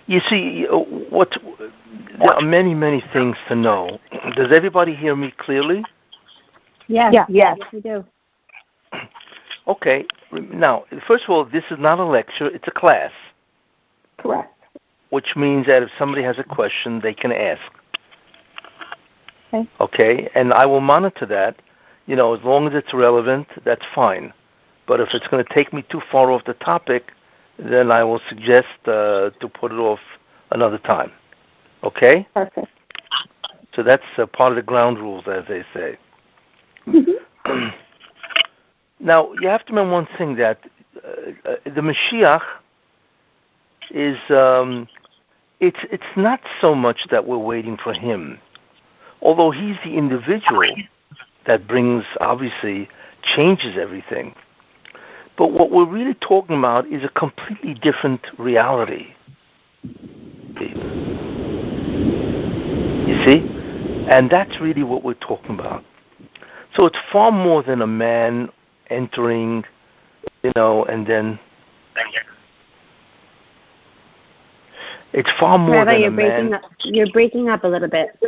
You see, there are many, many things to know. Does everybody hear me clearly? Yes, we do. Okay. Now, first of all, this is not a lecture, it's a class. Correct. Which means that if somebody has a question, they can ask. Okay. Okay? And I will monitor that. As long as it's relevant, that's fine. But if it's going to take me too far off the topic, then I will suggest to put it off another time. Okay? Perfect. So that's part of the ground rules, as they say. Mm-hmm. Now, you have to remember one thing, that the Mashiach is, it's not so much that we're waiting for him. Although he's the individual that brings, obviously, changes everything. But what we're really talking about is a completely different reality. You see? And that's really what we're talking about. So it's far more than a man entering, and then... It's far more Rabbi, than a man... You're breaking up a little bit. Do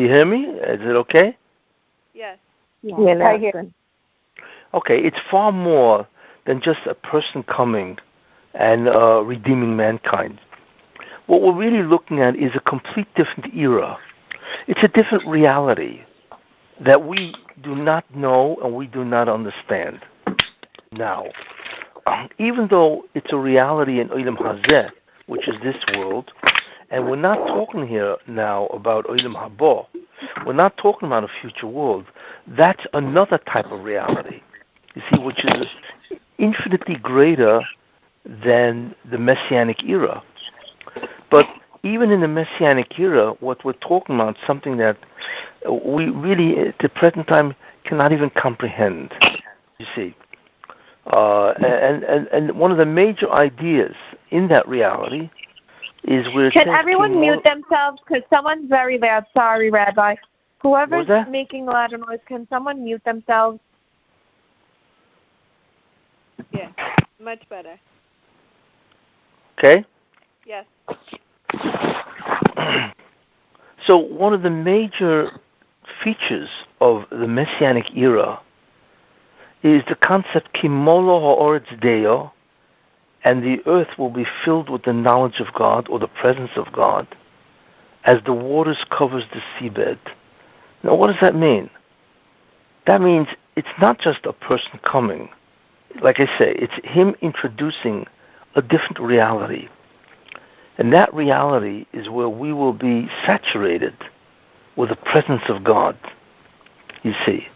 you hear me? Is it okay? Yes. Yeah, I hear. Okay, it's far more than just a person coming and redeeming mankind. What we're really looking at is a complete different era. It's a different reality that we do not know and we do not understand now. Even though it's a reality in Olam Hazeh, which is this world, and we're not talking here now about Olam Haba. We're not talking about a future world. That's another type of reality, you see, which is infinitely greater than the Messianic era. But even in the Messianic era, what we're talking about is something that we really, at the present time, cannot even comprehend, you see. And one of the major ideas in that reality is where... Can everyone mute themselves? Because someone's very loud. Sorry, Rabbi. Whoever's making a lot of noise, can someone mute themselves? Yeah, much better. Okay? Yes. So one of the major features of the Messianic era is the concept Kimolo ha'oretz deo, and the earth will be filled with the knowledge of God, or the presence of God, as the waters covers the seabed. Now, what does that mean? That means it's not just a person coming. Like I say, it's him introducing a different reality. And that reality is where we will be saturated with the presence of God, you see.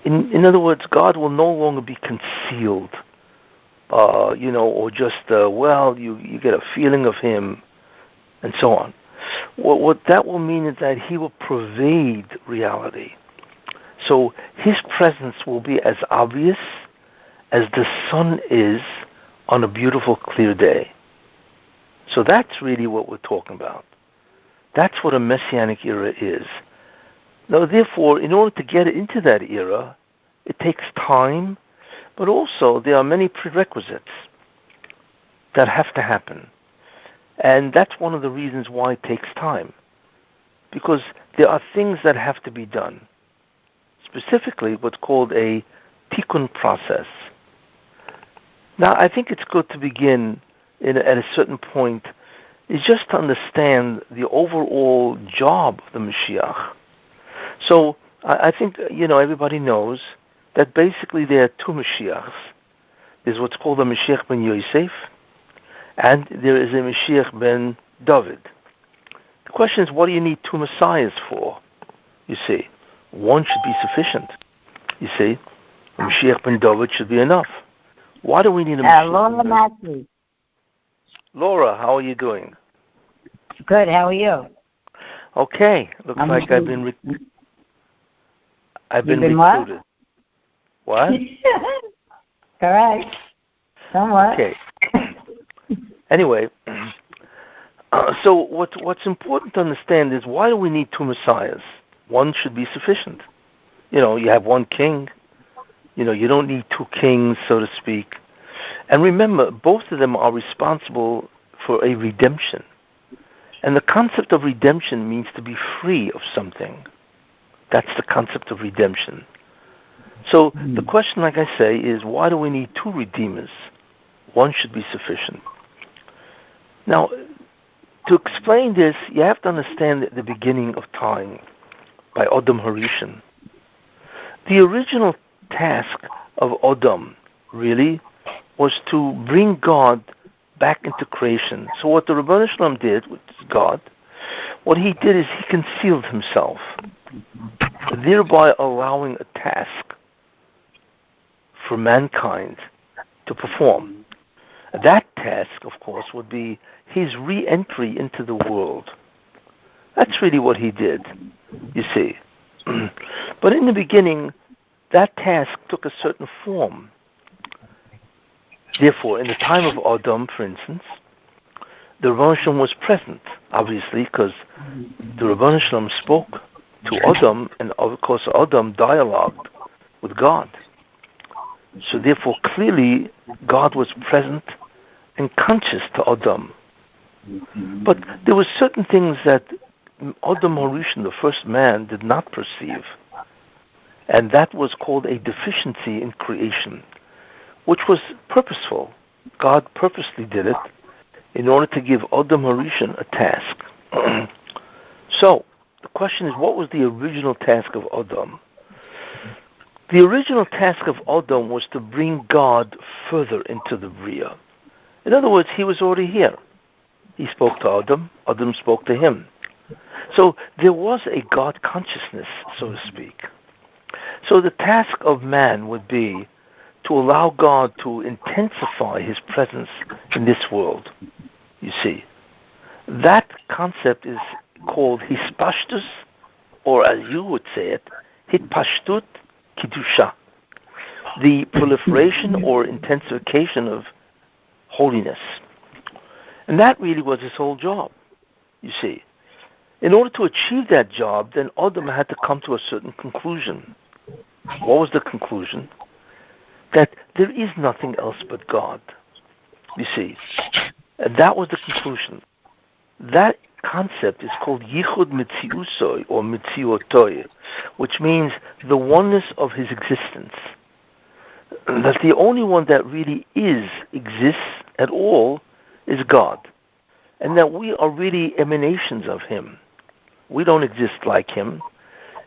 In other words, God will no longer be concealed, or just, you get a feeling of him, and so on. What that will mean is that he will pervade reality. So his presence will be as obvious as the sun is on a beautiful, clear day. So that's really what we're talking about. That's what a Messianic era is. Now, therefore, in order to get into that era, it takes time, but also there are many prerequisites that have to happen. And that's one of the reasons why it takes time. Because there are things that have to be done. Specifically, what's called a Tikkun process. Now, I think it's good to begin at a certain point, is just to understand the overall job of the Mashiach. So, I think, everybody knows that basically there are two Mashiachs. There's what's called a Mashiach ben Yosef, and there is a Mashiach ben David. The question is, what do you need two Messiahs for? You see, one should be sufficient. You see, a Mashiach ben David should be enough. Why do we need a Mashiach ben David? Laura, how are you doing? Good, how are you? Okay, looks like I've been recruited. What? Correct. Somewhat. Okay. Anyway, so what's important to understand is, why do we need two Messiahs? One should be sufficient. You have one king. You don't need two kings, so to speak. And remember, both of them are responsible for a redemption. And the concept of redemption means to be free of something. That's the concept of redemption. So the question, like I say, is why do we need two redeemers? One should be sufficient. Now, to explain this, you have to understand the beginning of time by Adam Harishon. The original task of Adam, really, was to bring God back into creation. So what the Ribono Shel Olam did, which is God, what he did is he concealed himself, thereby allowing a task for mankind to perform. That task, of course, would be his re-entry into the world. That's really what he did, you see. But in the beginning, that task took a certain form. Therefore, in the time of Adam, for instance, the Ribono Shel Olam was present, obviously, because the Ribono Shel Olam spoke to Adam, and of course Adam dialogued with God. So therefore, clearly, God was present and conscious to Adam. But there were certain things that Adam Harishon, the first man, did not perceive. And that was called a deficiency in creation, which was purposeful. God purposely did it in order to give Adam Harishon a task. So, the question is, what was the original task of Adam? The original task of Adam was to bring God further into the Bria. In other words, he was already here. He spoke to Adam, Adam spoke to him. So there was a God consciousness, so to speak. So the task of man would be to allow God to intensify his presence in this world, you see. That concept is called hispashtus, or as you would say it, hitpashtut Kiddusha, the proliferation or intensification of holiness. And that really was his whole job, you see. In order to achieve that job, then Adam had to come to a certain conclusion. What was the conclusion? That there is nothing else but God, you see. And that was the conclusion. That concept is called Yichud Mitziusoi or Mitziotoi, which means the oneness of his existence. That the only one that really exists at all is God. And that we are really emanations of him. We don't exist like him.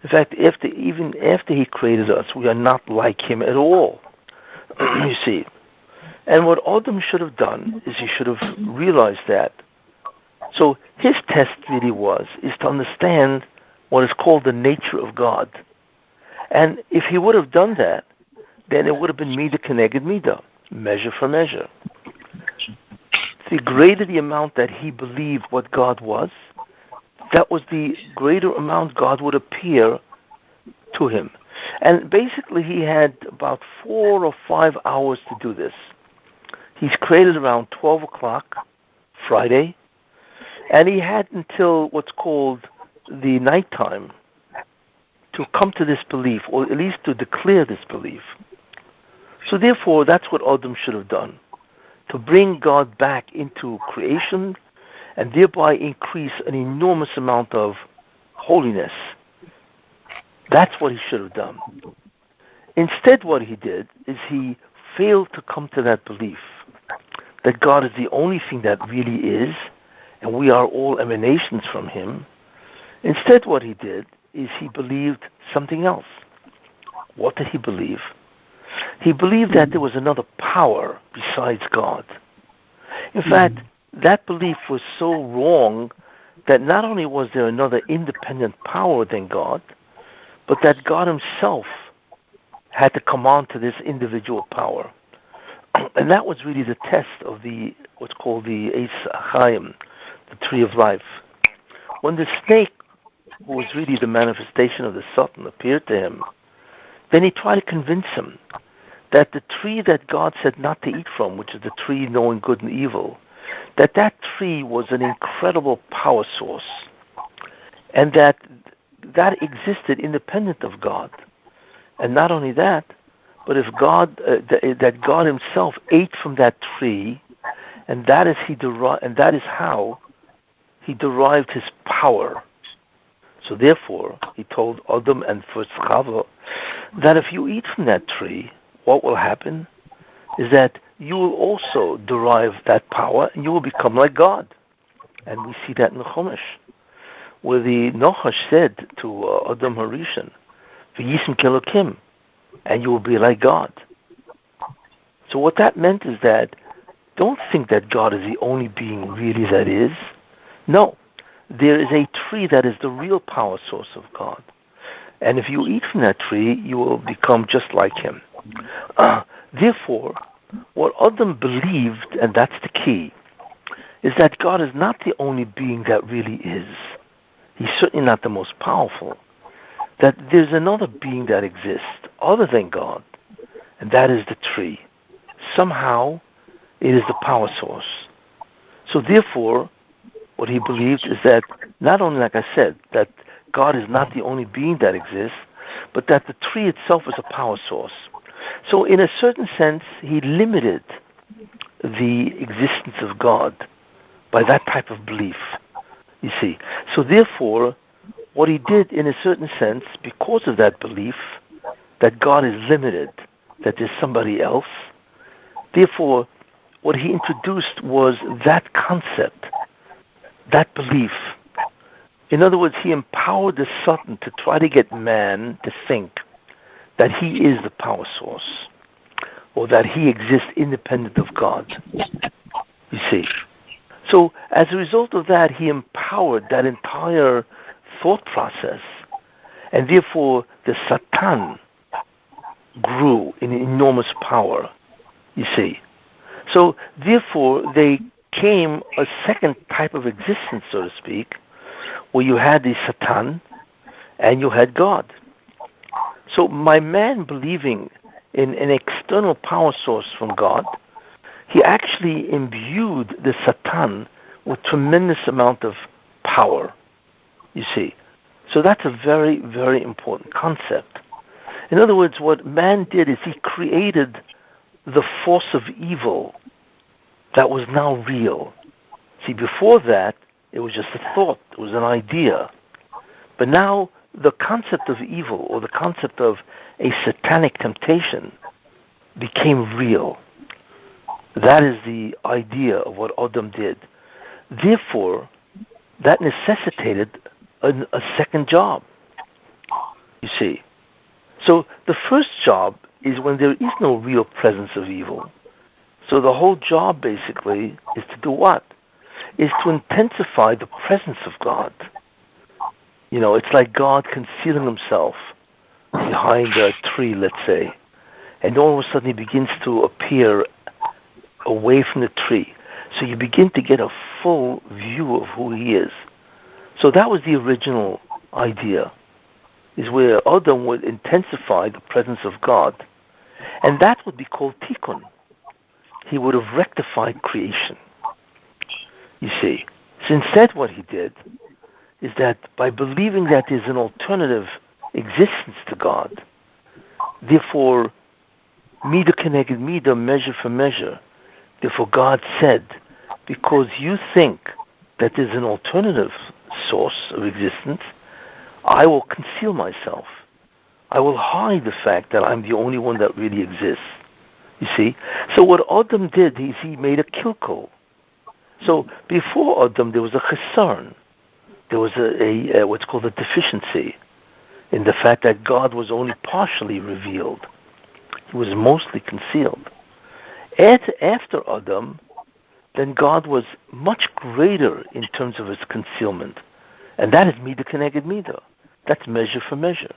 In fact, even after he created us, we are not like him at all. You see. And what Adam should have done is he should have realized that. So his test really is to understand what is called the nature of God. And if he would have done that, then it would have been Midah Keneged Midah, measure for measure. The greater the amount that he believed what God was, that was the greater amount God would appear to him. And basically he had about 4 or 5 hours to do this. He's created around 12 o'clock Friday, and he had until what's called the nighttime to come to this belief, or at least to declare this belief. So therefore, that's what Adam should have done, to bring God back into creation and thereby increase an enormous amount of holiness. That's what he should have done. Instead, what he did is he failed to come to that belief that God is the only thing that really is, and we are all emanations from him. Instead, what he did is he believed something else. What did he believe? He believed that there was another power besides God. In fact, that belief was so wrong that not only was there another independent power than God, but that God himself had to come on to this individual power. And that was really the test of what's called the Eitz Chaim, the tree of life. When the snake, who was really the manifestation of the Satan, appeared to him, then he tried to convince him that the tree that God said not to eat from, which is the tree knowing good and evil, that tree was an incredible power source, and that existed independent of God. And not only that, but if God, that God Himself ate from that tree, and that is how He derived His power. So therefore, He told Adam and first Chava that if you eat from that tree, what will happen is that you will also derive that power, and you will become like God. And we see that in the Chumash, where the Nochash said to Adam Harishon, "V'yisem kelokim," and you will be like God. So what that meant is that don't think that God is the only being really that is. No, there is a tree that is the real power source of God. And if you eat from that tree, you will become just like Him. Therefore, what Adam believed, and that's the key, is that God is not the only being that really is. He's certainly not the most powerful. That there's another being that exists other than God, and that is the tree. Somehow, it is the power source. So therefore, what he believed is that not only, like I said, that God is not the only being that exists, but that the tree itself is a power source. So in a certain sense, he limited the existence of God by that type of belief, you see. So therefore, what he did in a certain sense, because of that belief, that God is limited, that there's somebody else, therefore, what he introduced was that concept, that belief. In other words, he empowered the Satan to try to get man to think that he is the power source, or that he exists independent of God. You see. So as a result of that, he empowered that entire thought process, and therefore the Satan grew in enormous power, you see. So therefore they came a second type of existence, so to speak, where you had the Satan and you had God. So my man believing in an external power source from God, he actually imbued the Satan with tremendous amount of power, you see. So that's a very, very important concept. In other words, what man did is he created the force of evil that was now real. See, before that, it was just a thought, it was an idea. But now, the concept of evil, or the concept of a satanic temptation, became real. That is the idea of what Adam did. Therefore, that necessitated a second job, you see. So the first job is when there is no real presence of evil. So the whole job, basically, is to do what? Is to intensify the presence of God. You know, it's like God concealing himself behind a tree, let's say, and all of a sudden he begins to appear away from the tree. So you begin to get a full view of who he is. So that was the original idea, is where Adam would intensify the presence of God. And that would be called Tikkun. He would have rectified creation. You see. So instead what he did is that by believing that there's an alternative existence to God, therefore, midah keneged midah, measure for measure, therefore God said, because you think that there's an alternative source of existence, I will conceal myself. I will hide the fact that I'm the only one that really exists. You see? So what Adam did is he made a kilkul. So before Adam there was a chesarn. There was a what's called a deficiency in the fact that God was only partially revealed. He was mostly concealed. After Adam, then God was much greater in terms of his concealment. And that is midah keneged midah. That's measure for measure.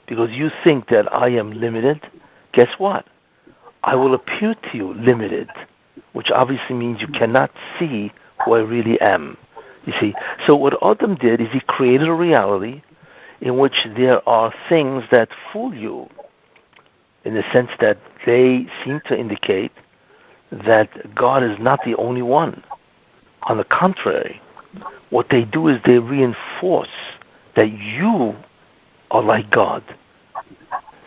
Because you think that I am limited, guess what? I will appear to you limited, which obviously means you cannot see who I really am. You see, so what Adam did is he created a reality in which there are things that fool you, in the sense that they seem to indicate that God is not the only one. On the contrary, what they do is they reinforce that you are like God.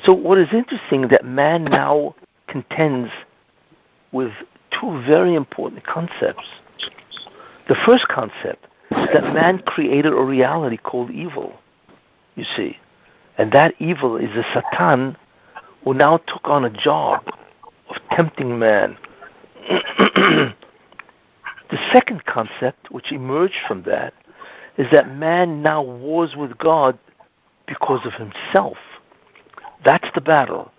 So what is interesting is that man now contends with two very important concepts. The first concept is that man created a reality called evil, you see. And that evil is the Satan who now took on a job of tempting man. The second concept, which emerged from that, is that man now wars with God because of himself. That's the battle.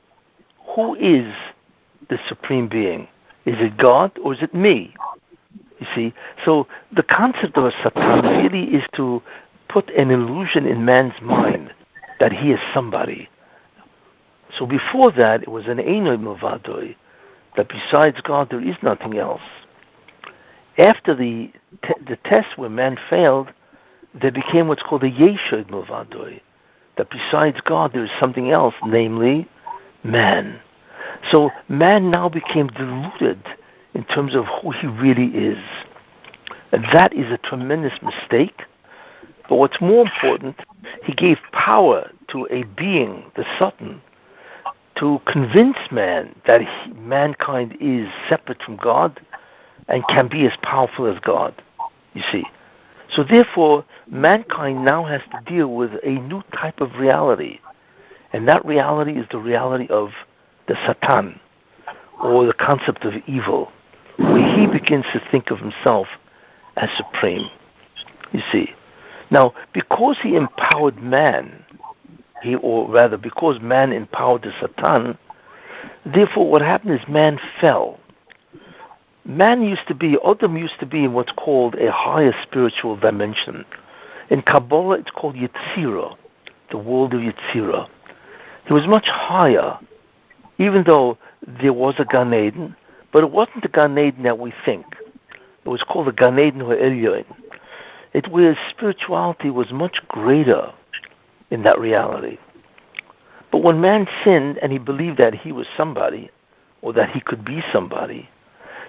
Who is the supreme being? Is it God or is it me? You see? So the concept of a Satan really is to put an illusion in man's mind that he is somebody. So before that, it was an Einoi Milvadoi, that besides God there is nothing else. After the test where man failed, there became what's called a Yeshod Milvadoi, that besides God there is something else, namely man. So man now became deluded in terms of who he really is. And that is a tremendous mistake. But what's more important, he gave power to a being, the Satan, to convince man that mankind is separate from God and can be as powerful as God, you see. So therefore, mankind now has to deal with a new type of reality. And that reality is the reality of the Satan, or the concept of evil, where he begins to think of himself as supreme, you see. Now, because he empowered man, because man empowered the Satan, therefore what happened is man fell. Adam used to be in what's called a higher spiritual dimension. In Kabbalah, it's called Yetzirah, the world of Yetzirah. He was much higher, even though there was a Gan Eden, but it wasn't the Gan Eden that we think. It was called the Gan Eden Ha'elyon. It was spirituality was much greater in that reality. But when man sinned and he believed that he was somebody, or that he could be somebody,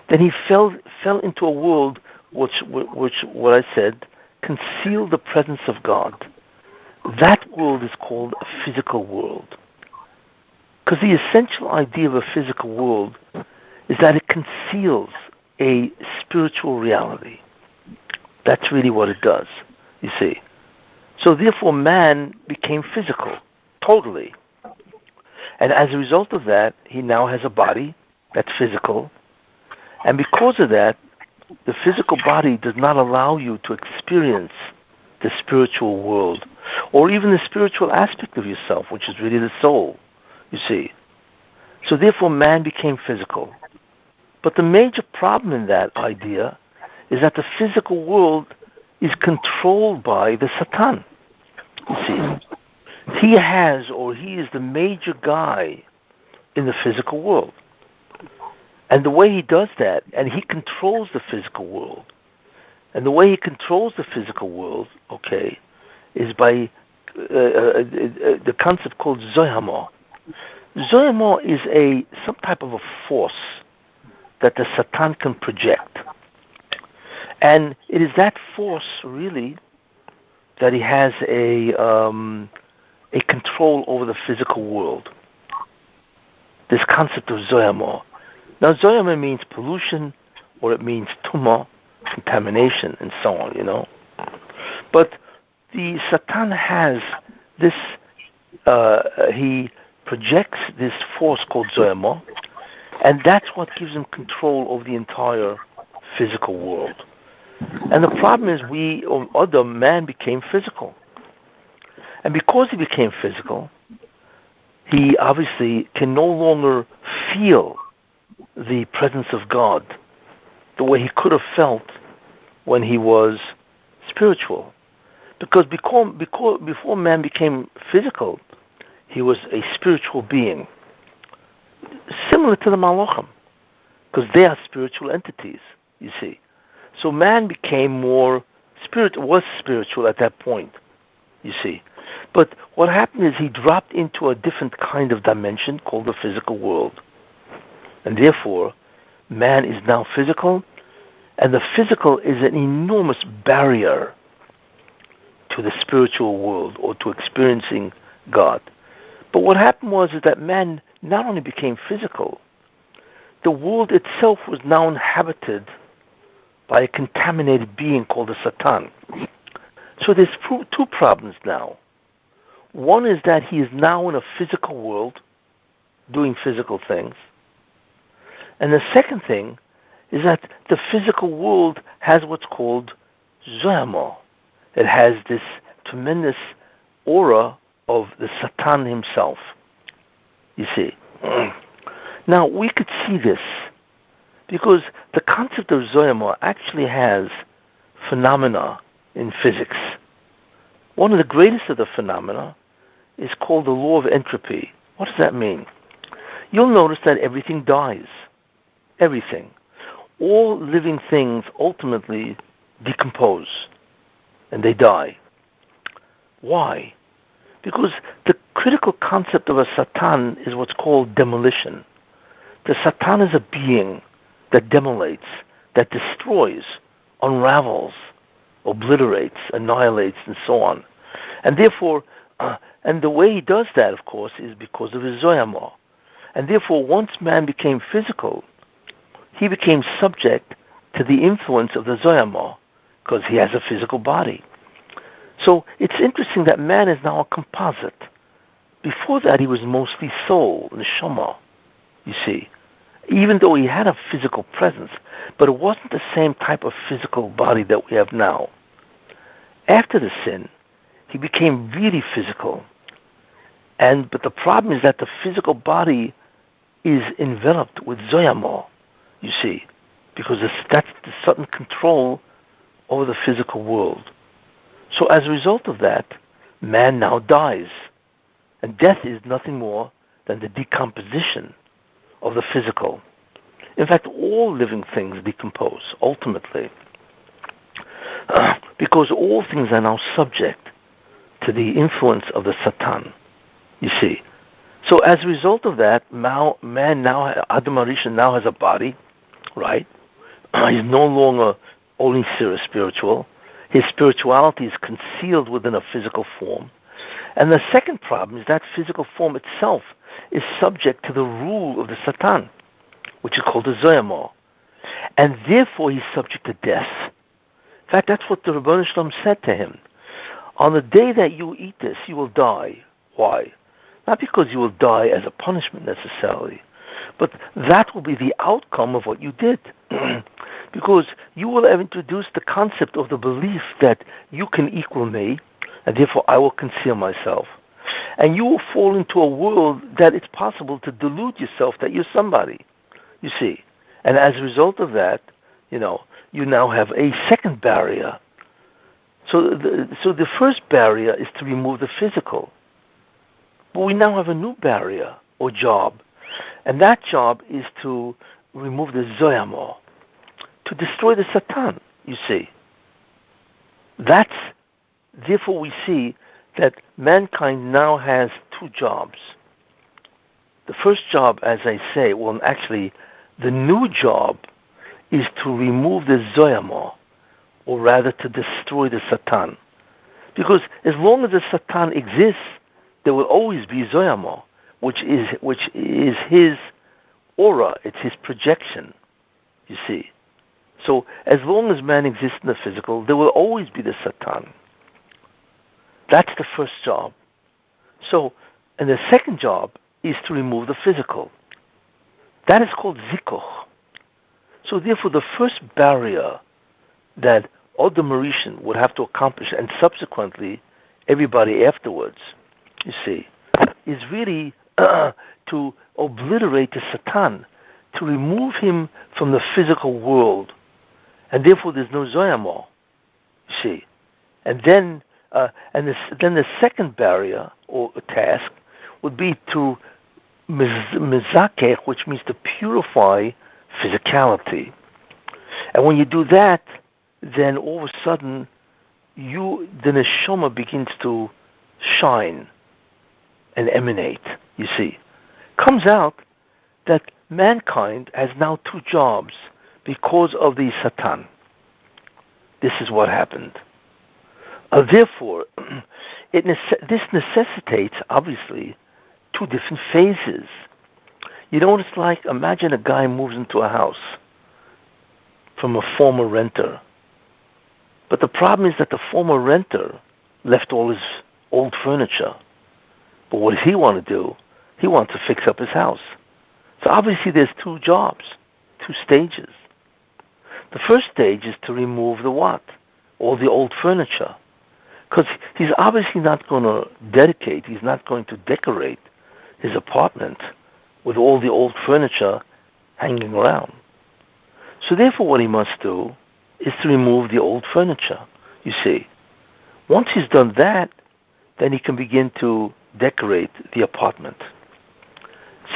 then he fell into a world which, what I said, concealed the presence of God. That world is called a physical world. Because the essential idea of a physical world is that it conceals a spiritual reality. That's really what it does, you see. So therefore man became physical, totally. And as a result of that, he now has a body that's physical. And because of that, the physical body does not allow you to experience the spiritual world, or even the spiritual aspect of yourself, which is really the soul, you see. So therefore man became physical. But the major problem in that idea is that the physical world is controlled by the Satan, you see. He is the major guy in the physical world. And the way he does that, and he controls the physical world, and the way he controls the physical world, okay, is by the concept called Zoyama. Zoyama is some type of a force that the Satan can project. And it is that force, really, that he has a control over the physical world. This concept of Zoyama. Now, Zoyama means pollution, or it means tumah, contamination, and so on, you know. But the Satan has this, he projects this force called Zoyama, and that's what gives him control over the entire physical world. And the problem is man became physical. And because he became physical, he obviously can no longer feel the presence of God the way he could have felt when he was spiritual. Because before man became physical, he was a spiritual being, similar to the Malachim, because they are spiritual entities, you see. So man became was spiritual at that point, you see. But what happened is he dropped into a different kind of dimension called the physical world. And therefore, man is now physical, and the physical is an enormous barrier to the spiritual world or to experiencing God. But what happened was is that man not only became physical, the world itself was now inhabited by a contaminated being called the Satan. So there's two problems now. One is that he is now in a physical world, doing physical things. And the second thing is that the physical world has what's called Zoyama. It has this tremendous aura of the Satan himself. You see. Now, we could see this because the concept of Zoyama actually has phenomena in physics. One of the greatest of the phenomena is called the law of entropy. What does that mean? You'll notice that everything dies. Everything. All living things ultimately decompose and they die. Why? Because the critical concept of a Satan is what's called demolition. The Satan is a being that demolates, that destroys, unravels, obliterates, annihilates, and so on. And therefore, and the way he does that, of course, is because of his Zoyama. And therefore, once man became physical, he became subject to the influence of the Zoyama, because he has a physical body. So it's interesting that man is now a composite. Before that, he was mostly soul, neshama, you see, even though he had a physical presence, but it wasn't the same type of physical body that we have now. After the sin, he became really physical. But the problem is that the physical body is enveloped with Zoyama, you see, because that's the sudden control over the physical world. So as a result of that, man now dies. And death is nothing more than the decomposition of the physical. In fact, all living things decompose, ultimately, because all things are now subject to the influence of the Satan, you see. So as a result of that, man now, Adam Arishan now has a body, right? He's no longer only spiritual. His spirituality is concealed within a physical form. And the second problem is that physical form itself is subject to the rule of the Satan, which is called the Zoyama. And therefore he's subject to death. In fact, that's what the Ribono Shel Olam said to him. On the day that you eat this, you will die. Why? Not because you will die as a punishment necessarily, but that will be the outcome of what you did. Because you will have introduced the concept of the belief that you can equal me, and therefore I will conceal myself. And you will fall into a world that it's possible to delude yourself that you're somebody, you see. And as a result of that, you now have a second barrier. So the first barrier is to remove the physical. But we now have a new barrier or job. And that job is to remove the Zoyama, to destroy the Satan, you see. Therefore we see that mankind now has two jobs. The first job, as I say, well, actually, the new job is to remove the Zoyama, or rather to destroy the Satan. Because as long as the Satan exists, there will always be Zoyama, which is his aura, it's his projection, you see. So as long as man exists in the physical, there will always be the Satan. That's the first job. So, and the second job is to remove the physical. That is called zikuch. So therefore the first barrier that Adam Arishan would have to accomplish, and subsequently everybody afterwards, you see, is really to obliterate the Satan, to remove him from the physical world. And therefore there's no Zoyama, you see. And then the second barrier or task would be to mizakech, which means to purify physicality. And when you do that, then all of a sudden the neshama begins to shine and emanate, you see. Comes out that mankind has now two jobs because of the Satan. This is what happened. Therefore, this necessitates, obviously, two different phases. You know what it's like? Imagine a guy moves into a house from a former renter. But the problem is that the former renter left all his old furniture. But what does he want to do? He wants to fix up his house. So obviously there's two jobs, two stages. The first stage is to remove the what? All the old furniture. Because he's obviously not going to dedicate, he's not going to decorate his apartment with all the old furniture hanging around. So therefore what he must do is to remove the old furniture, you see. Once he's done that, then he can begin to decorate the apartment.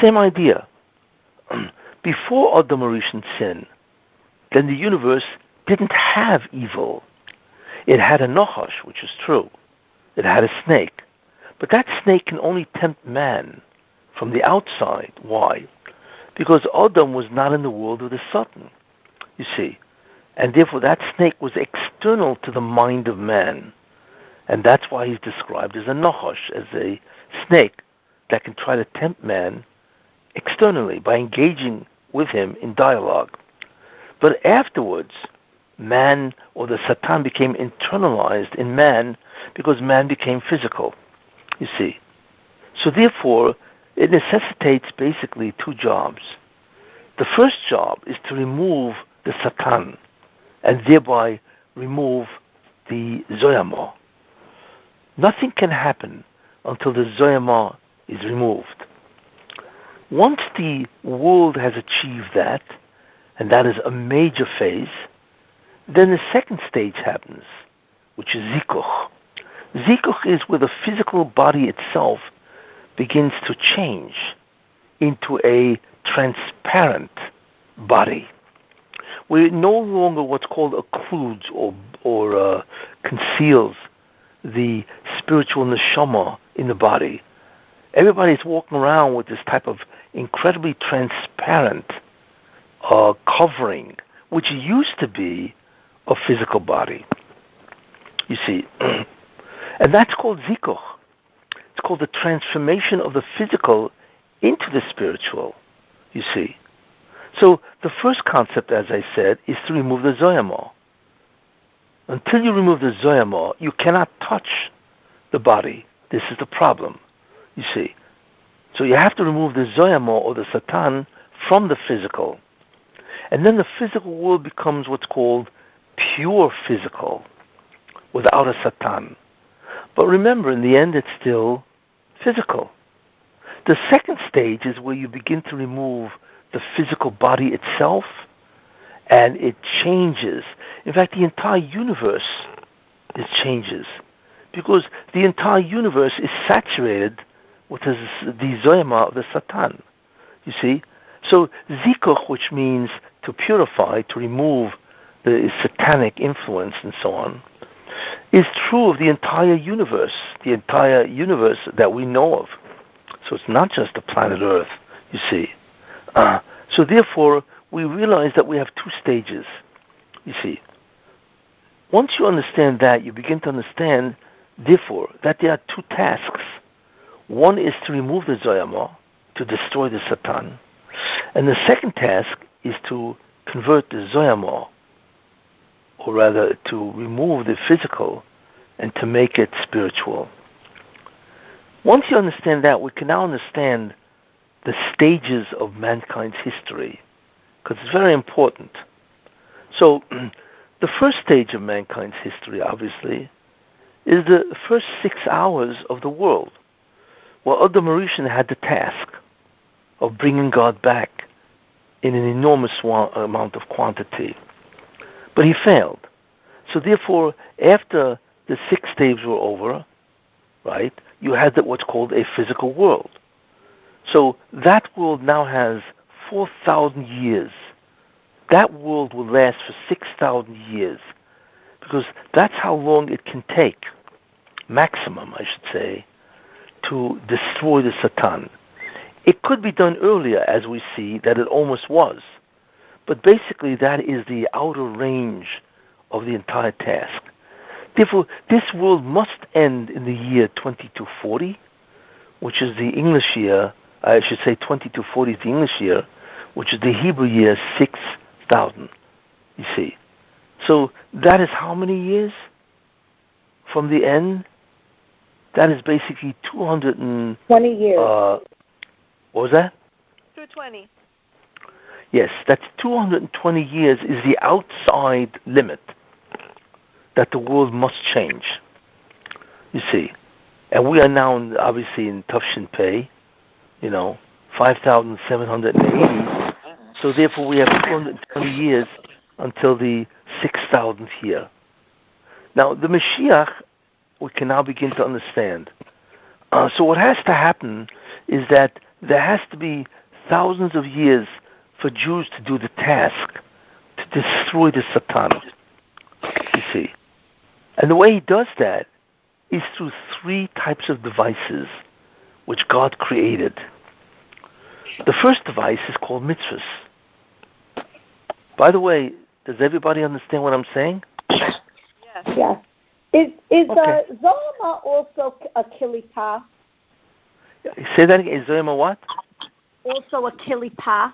Same idea. Before Adam Rishon sin, then the universe didn't have evil. It had a Nachash, which is true. It had a snake. But that snake can only tempt man from the outside. Why? Because Adam was not in the world of the Satan, you see. And therefore that snake was external to the mind of man. And that's why he's described as a Nachash, as a snake that can try to tempt man externally by engaging with him in dialogue. But afterwards, man or the Satan became internalized in man because man became physical, you see. So therefore, it necessitates basically two jobs. The first job is to remove the Satan and thereby remove the Zoyama. Nothing can happen until the Zoyama is removed. Once the world has achieved that, and that is a major phase, then the second stage happens, which is Zikuch. Zikuch is where the physical body itself begins to change into a transparent body, where it no longer what's called occludes or conceals the spiritual neshama in the body. Everybody's walking around with this type of incredibly transparent covering, which used to be a physical body. You see, and that's called Zikuch. It's called the transformation of the physical into the spiritual, you see. So the first concept, as I said, is to remove the Zoyama. Until you remove the Zoyama, you cannot touch the body. This is the problem, you see. So you have to remove the Zoyama or the Satan from the physical. And then the physical world becomes what's called pure physical, without a Satan. But remember, in the end, it's still physical. The second stage is where you begin to remove the physical body itself, and it changes. In fact, the entire universe changes, because the entire universe is saturated with the Zoyama of the Satan. You see? So Zikuch, which means to purify, to remove the satanic influence and so on, is true of the entire universe that we know of. So it's not just the planet Earth, you see. So therefore, we realize that we have two stages, you see. Once you understand that, you begin to understand, therefore, that there are two tasks. One is to remove the Zoyama, to destroy the Satan. And the second task is to convert the Zoyama, or rather to remove the physical and to make it spiritual. Once you understand that, we can now understand the stages of mankind's history, because it's very important. So, the first stage of mankind's history, obviously, is the first 6 hours of the world, where Adam Rishon had the task of bringing God back in an enormous amount of quantity. But he failed. So therefore, after the 6 days were over, right, you had what's called a physical world. So that world now has 4,000 years. That world will last for 6,000 years, because that's how long it can take, maximum, I should say, to destroy the Satan. It could be done earlier, as we see that it almost was. But basically, that is the outer range of the entire task. Therefore, this world must end in the year 2240, which is the English year, I should say 2240 is the English year, which is the Hebrew year 6,000, you see. So that is how many years from the end? That is basically 220 years. What was that? 220. Yes, that's 220 years is the outside limit that the world must change, you see. And we are now, obviously, in Tufshin Pei, 5,780. So therefore we have 220 years until the 6,000th year. Now, the Mashiach, we can now begin to understand. So what has to happen is that there has to be thousands of years for Jews to do the task to destroy the Satan, you see. And the way he does that is through three types of devices which God created. The first device is called mitzvahs. By the way, does everybody understand what I'm saying? Yes. Yes. Is Zoyama also a kilipah? Say that again. Is Zoyama what? Also a kilipah.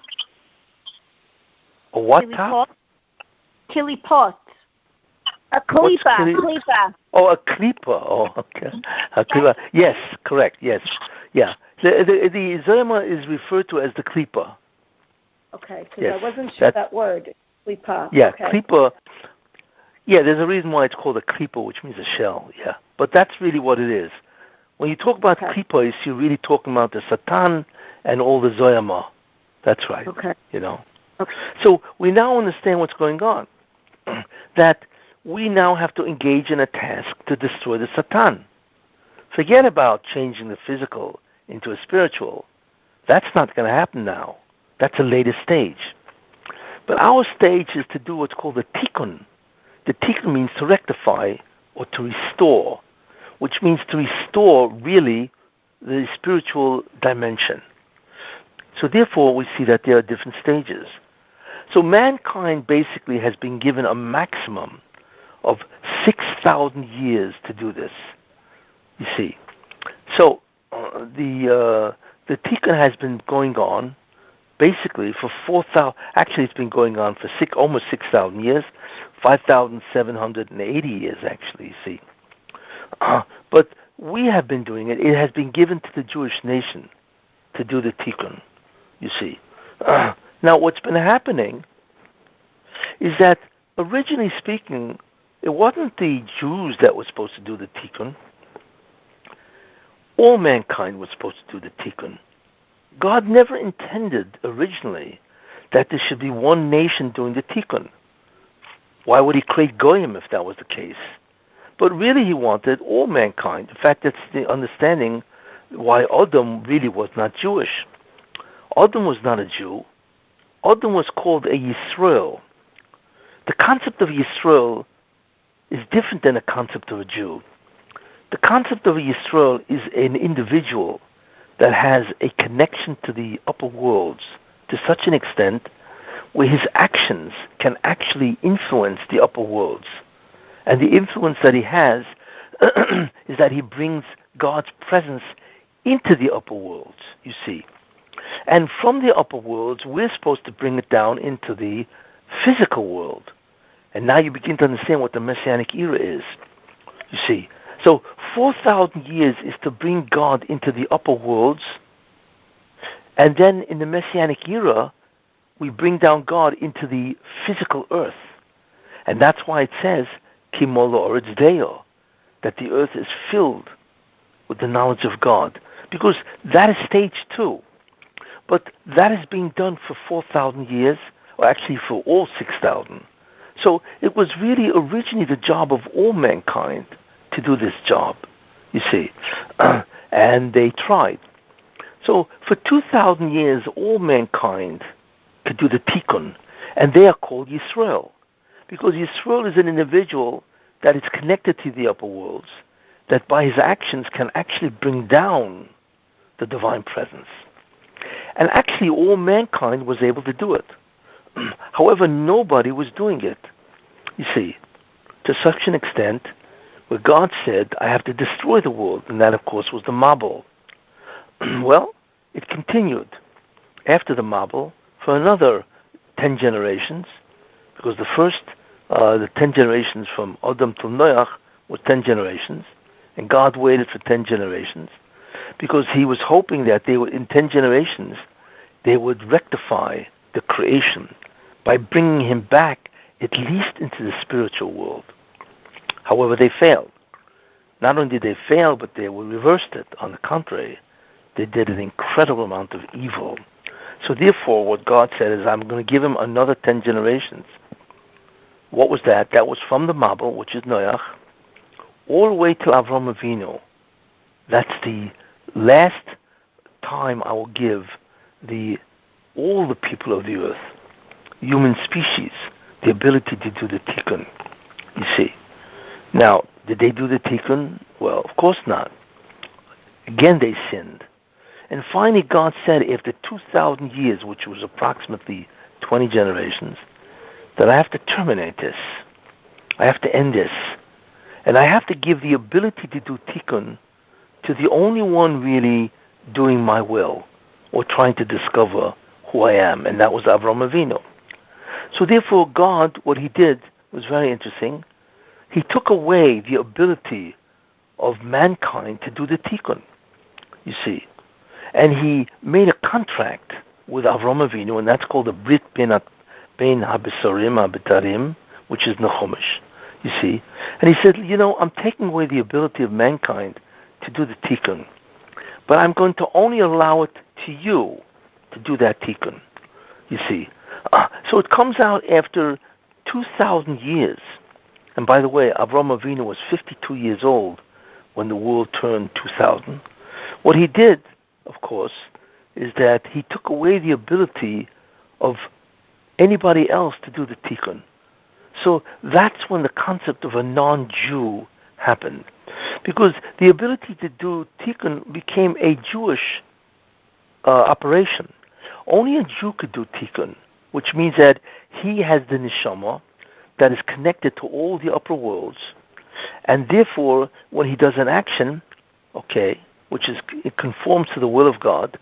A what top? Kilipot. A klipa. Oh, a klipa. Oh, okay. A klipa. Yes, correct. Yes, yeah. The Zoyama is referred to as the klipa. Okay, because yes, I wasn't sure that word. Klipa. Yeah, okay. klipa. Yeah, there's a reason why it's called a klipa, which means a shell. Yeah, but that's really what it is. When you talk about klipa, you're really talking about the Satan and all the Zoyama. That's right. Okay. Okay. So we now understand what's going on. That we now have to engage in a task to destroy the Satan. Forget about changing the physical into a spiritual. That's not going to happen now. That's a later stage. But our stage is to do what's called the Tikkun. The Tikkun means to rectify or to restore, which means to restore really the spiritual dimension. So therefore we see that there are different stages. So mankind basically has been given a maximum of 6,000 years to do this, you see. So the Tikkun has been going on basically for 4,000, actually it's been going on for almost 6,000 years, 5,780 years actually, you see. But we have been doing it. It has been given to the Jewish nation to do the Tikkun, you see. Now what's been happening is that originally speaking, it wasn't the Jews that were supposed to do the Tikkun. All mankind was supposed to do the Tikkun. God never intended originally that there should be one nation doing the Tikkun. Why would he create Goyim if that was the case? But really he wanted all mankind. In fact, that's the understanding why Adam really was not Jewish. Adam was not a Jew. Adam was called a Yisrael. The concept of Yisrael is different than the concept of a Jew. The concept of a Yisrael is an individual that has a connection to the upper worlds to such an extent where his actions can actually influence the upper worlds. And the influence that he has is that he brings God's presence into the upper worlds, you see. And from the upper worlds, we're supposed to bring it down into the physical world. And now you begin to understand what the Messianic era is, you see. So 4,000 years is to bring God into the upper worlds. And then in the Messianic era, we bring down God into the physical earth. And that's why it says, Kimolo Oretz Deo, that the earth is filled with the knowledge of God. Because that is stage 2. But that is being done for 4,000 years, or actually for all 6,000. So it was really originally the job of all mankind to do this job, you see. And they tried. So for 2,000 years, all mankind could do the Tikkun, and they are called Yisrael. Because Yisrael is an individual that is connected to the upper worlds, that by his actions can actually bring down the divine presence. And actually all mankind was able to do it. However, nobody was doing it, you see, to such an extent where God said, I have to destroy the world, and that of course was the Mabul. Well, it continued after the Mabul for another 10 generations, because the 10 generations from Adam to Noach were 10 generations, and God waited for 10 generations, because he was hoping that in 10 generations, they would rectify the creation by bringing him back at least into the spiritual world. However, they failed. Not only did they fail, but they reversed it. On the contrary, they did an incredible amount of evil. So therefore, what God said is, I'm going to give him another 10 generations. What was that? That was from the Mabul, which is Noach, all the way till Avram Avinu. That's the last time I will give all the people of the earth, human species, the ability to do the Tikkun. You see. Now, did they do the Tikkun? Well, of course not. Again, they sinned. And finally, God said, after 2,000 years, which was approximately 20 generations, that I have to terminate this. I have to end this. And I have to give the ability to do Tikkun to the only one really doing my will, or trying to discover who I am, and that was Avram Avinu. So therefore, God, what he did was very interesting. He took away the ability of mankind to do the Tikkun, you see. And he made a contract with Avram Avinu, and that's called the Brit Ben HaBesarim HaBetarim, which is Nechumash, you see. And he said, I'm taking away the ability of mankind to do the Tikkun, but I'm going to only allow it to you to do that Tikkun, you see. So it comes out after 2,000 years. And by the way, Avram Avinu was 52 years old when the world turned 2000. What he did, of course, is that he took away the ability of anybody else to do the Tikkun. So that's when the concept of a non-Jew happened. Because the ability to do Tikkun became a Jewish operation. Only a Jew could do Tikkun, which means that he has the neshama that is connected to all the upper worlds, and therefore, when he does an action, which it conforms to the will of God,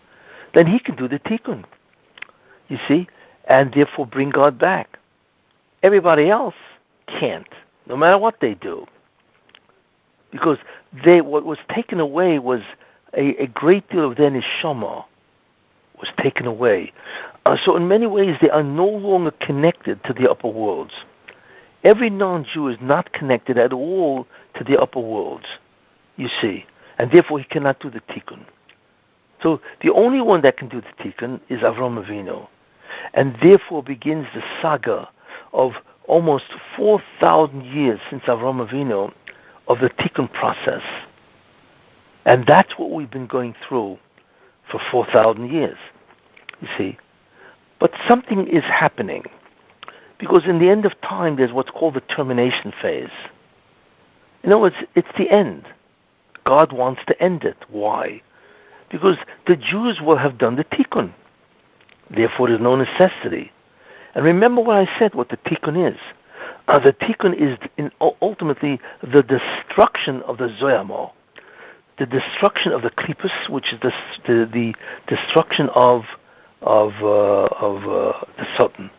then he can do the Tikkun, you see, and therefore bring God back. Everybody else can't, no matter what they do, because what was taken away was a great deal of their neshama was taken away. So in many ways, they are no longer connected to the upper worlds. Every non-Jew is not connected at all to the upper worlds, you see, and therefore he cannot do the Tikkun. So the only one that can do the Tikkun is Avram Avinu, and therefore begins the saga of almost 4,000 years since Avram Avinu of the Tikkun process. And that's what we've been going through for 4,000 years, you see. But something is happening. Because in the end of time, there's what's called the termination phase. In other words, it's the end. God wants to end it. Why? Because the Jews will have done the Tikkun. Therefore, there's no necessity. And remember what I said, what the Tikkun is. The Tikkun is ultimately the destruction of the Zoyama, the destruction of the Klipus, which is the destruction of the Satan.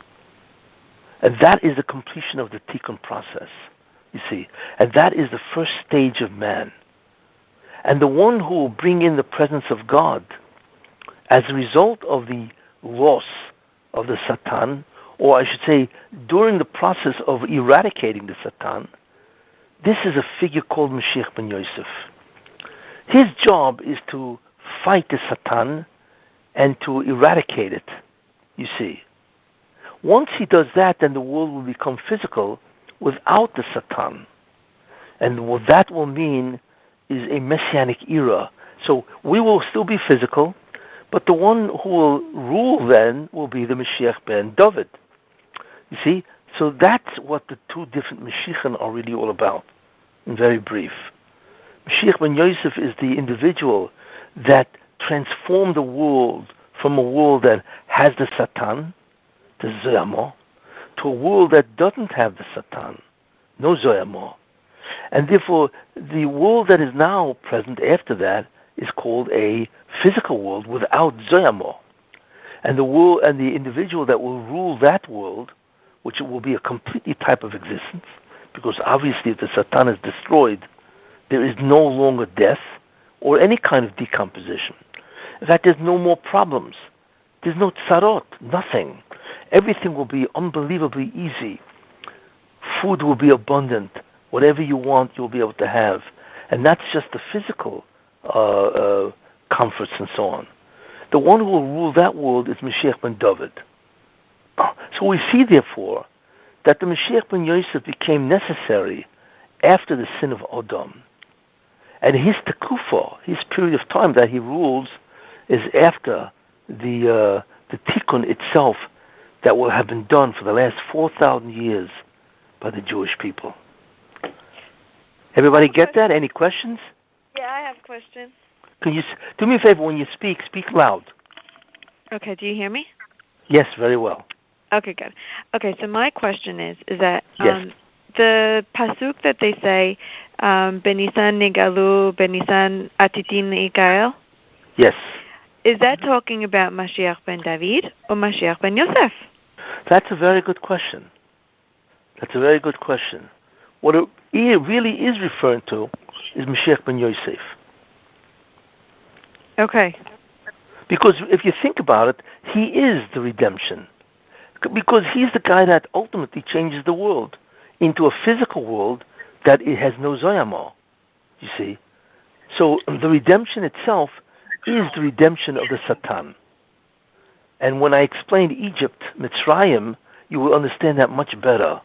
And that is the completion of the Tikkun process, you see. And that is the first stage of man. And the one who will bring in the presence of God as a result of the loss of the Satan, or I should say, during the process of eradicating the Satan, this is a figure called Mashiach ben Yosef. His job is to fight the Satan and to eradicate it, you see. Once he does that, then the world will become physical without the Satan. And what that will mean is a Messianic era. So we will still be physical, but the one who will rule then will be the Mashiach ben David. You see? So that's what the two different Mashiachim are really all about, in very brief. Mashiach ben Yosef is the individual that transformed the world from a world that has the Satan, the Zoyama, to a world that doesn't have the Satan, no Zoyama. And therefore, the world that is now present after that is called a physical world without Zoyama. And the world and the individual that will rule that world, which will be a completely type of existence, because obviously if the Satan is destroyed, there is no longer death or any kind of decomposition. In fact, there's no more problems. There's no tzarot, nothing. Everything will be unbelievably easy. Food will be abundant. Whatever you want, you'll be able to have. And that's just the physical comforts and so on. The one who will rule that world is Mashiach ben David. So we see, therefore, that the Mashiach ben Yosef became necessary after the sin of Adam. And his tekufa, his period of time that he rules, is after the Tikkun itself that will have been done for the last 4,000 years by the Jewish people. Everybody get that? Any questions? Yeah, I have questions. Can you do me a favor when you speak loud? Okay, do you hear me? Yes, very well. Okay, good. Okay, so my question is that yes. The pasuk that they say, Benisan Nigalu, Benisan Atitin Ikael? Yes. Is that talking about Mashiach ben David or Mashiach ben Yosef? That's a very good question. What it really is referring to is Mashiach ben Yosef. Okay. Because if you think about it, he is the redemption. Because he's the guy that ultimately changes the world into a physical world that it has no Zoyama, you see. So the redemption itself is the redemption of the Satan. And when I explained Egypt, Mitzrayim, you will understand that much better,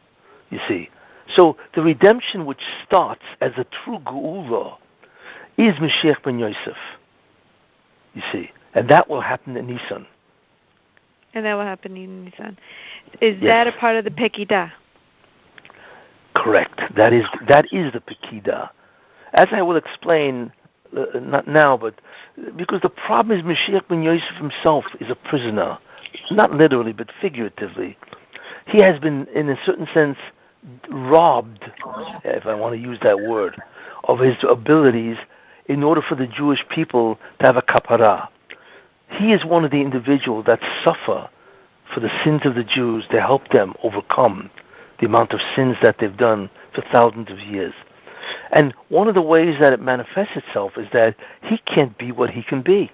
you see. So the redemption which starts as a true Geula is Mashiach ben Yosef, you see. And that will happen in Nisan. Is that a part of the Pekidah? Correct. That is the Pekidah. As I will explain, not now, but because the problem is Mashiach ben Yosef himself is a prisoner, not literally, but figuratively. He has been, in a certain sense, robbed, if I want to use that word, of his abilities in order for the Jewish people to have a kapara. He is one of the individuals that suffer for the sins of the Jews to help them overcome the amount of sins that they've done for thousands of years. And one of the ways that it manifests itself is that he can't be what he can be.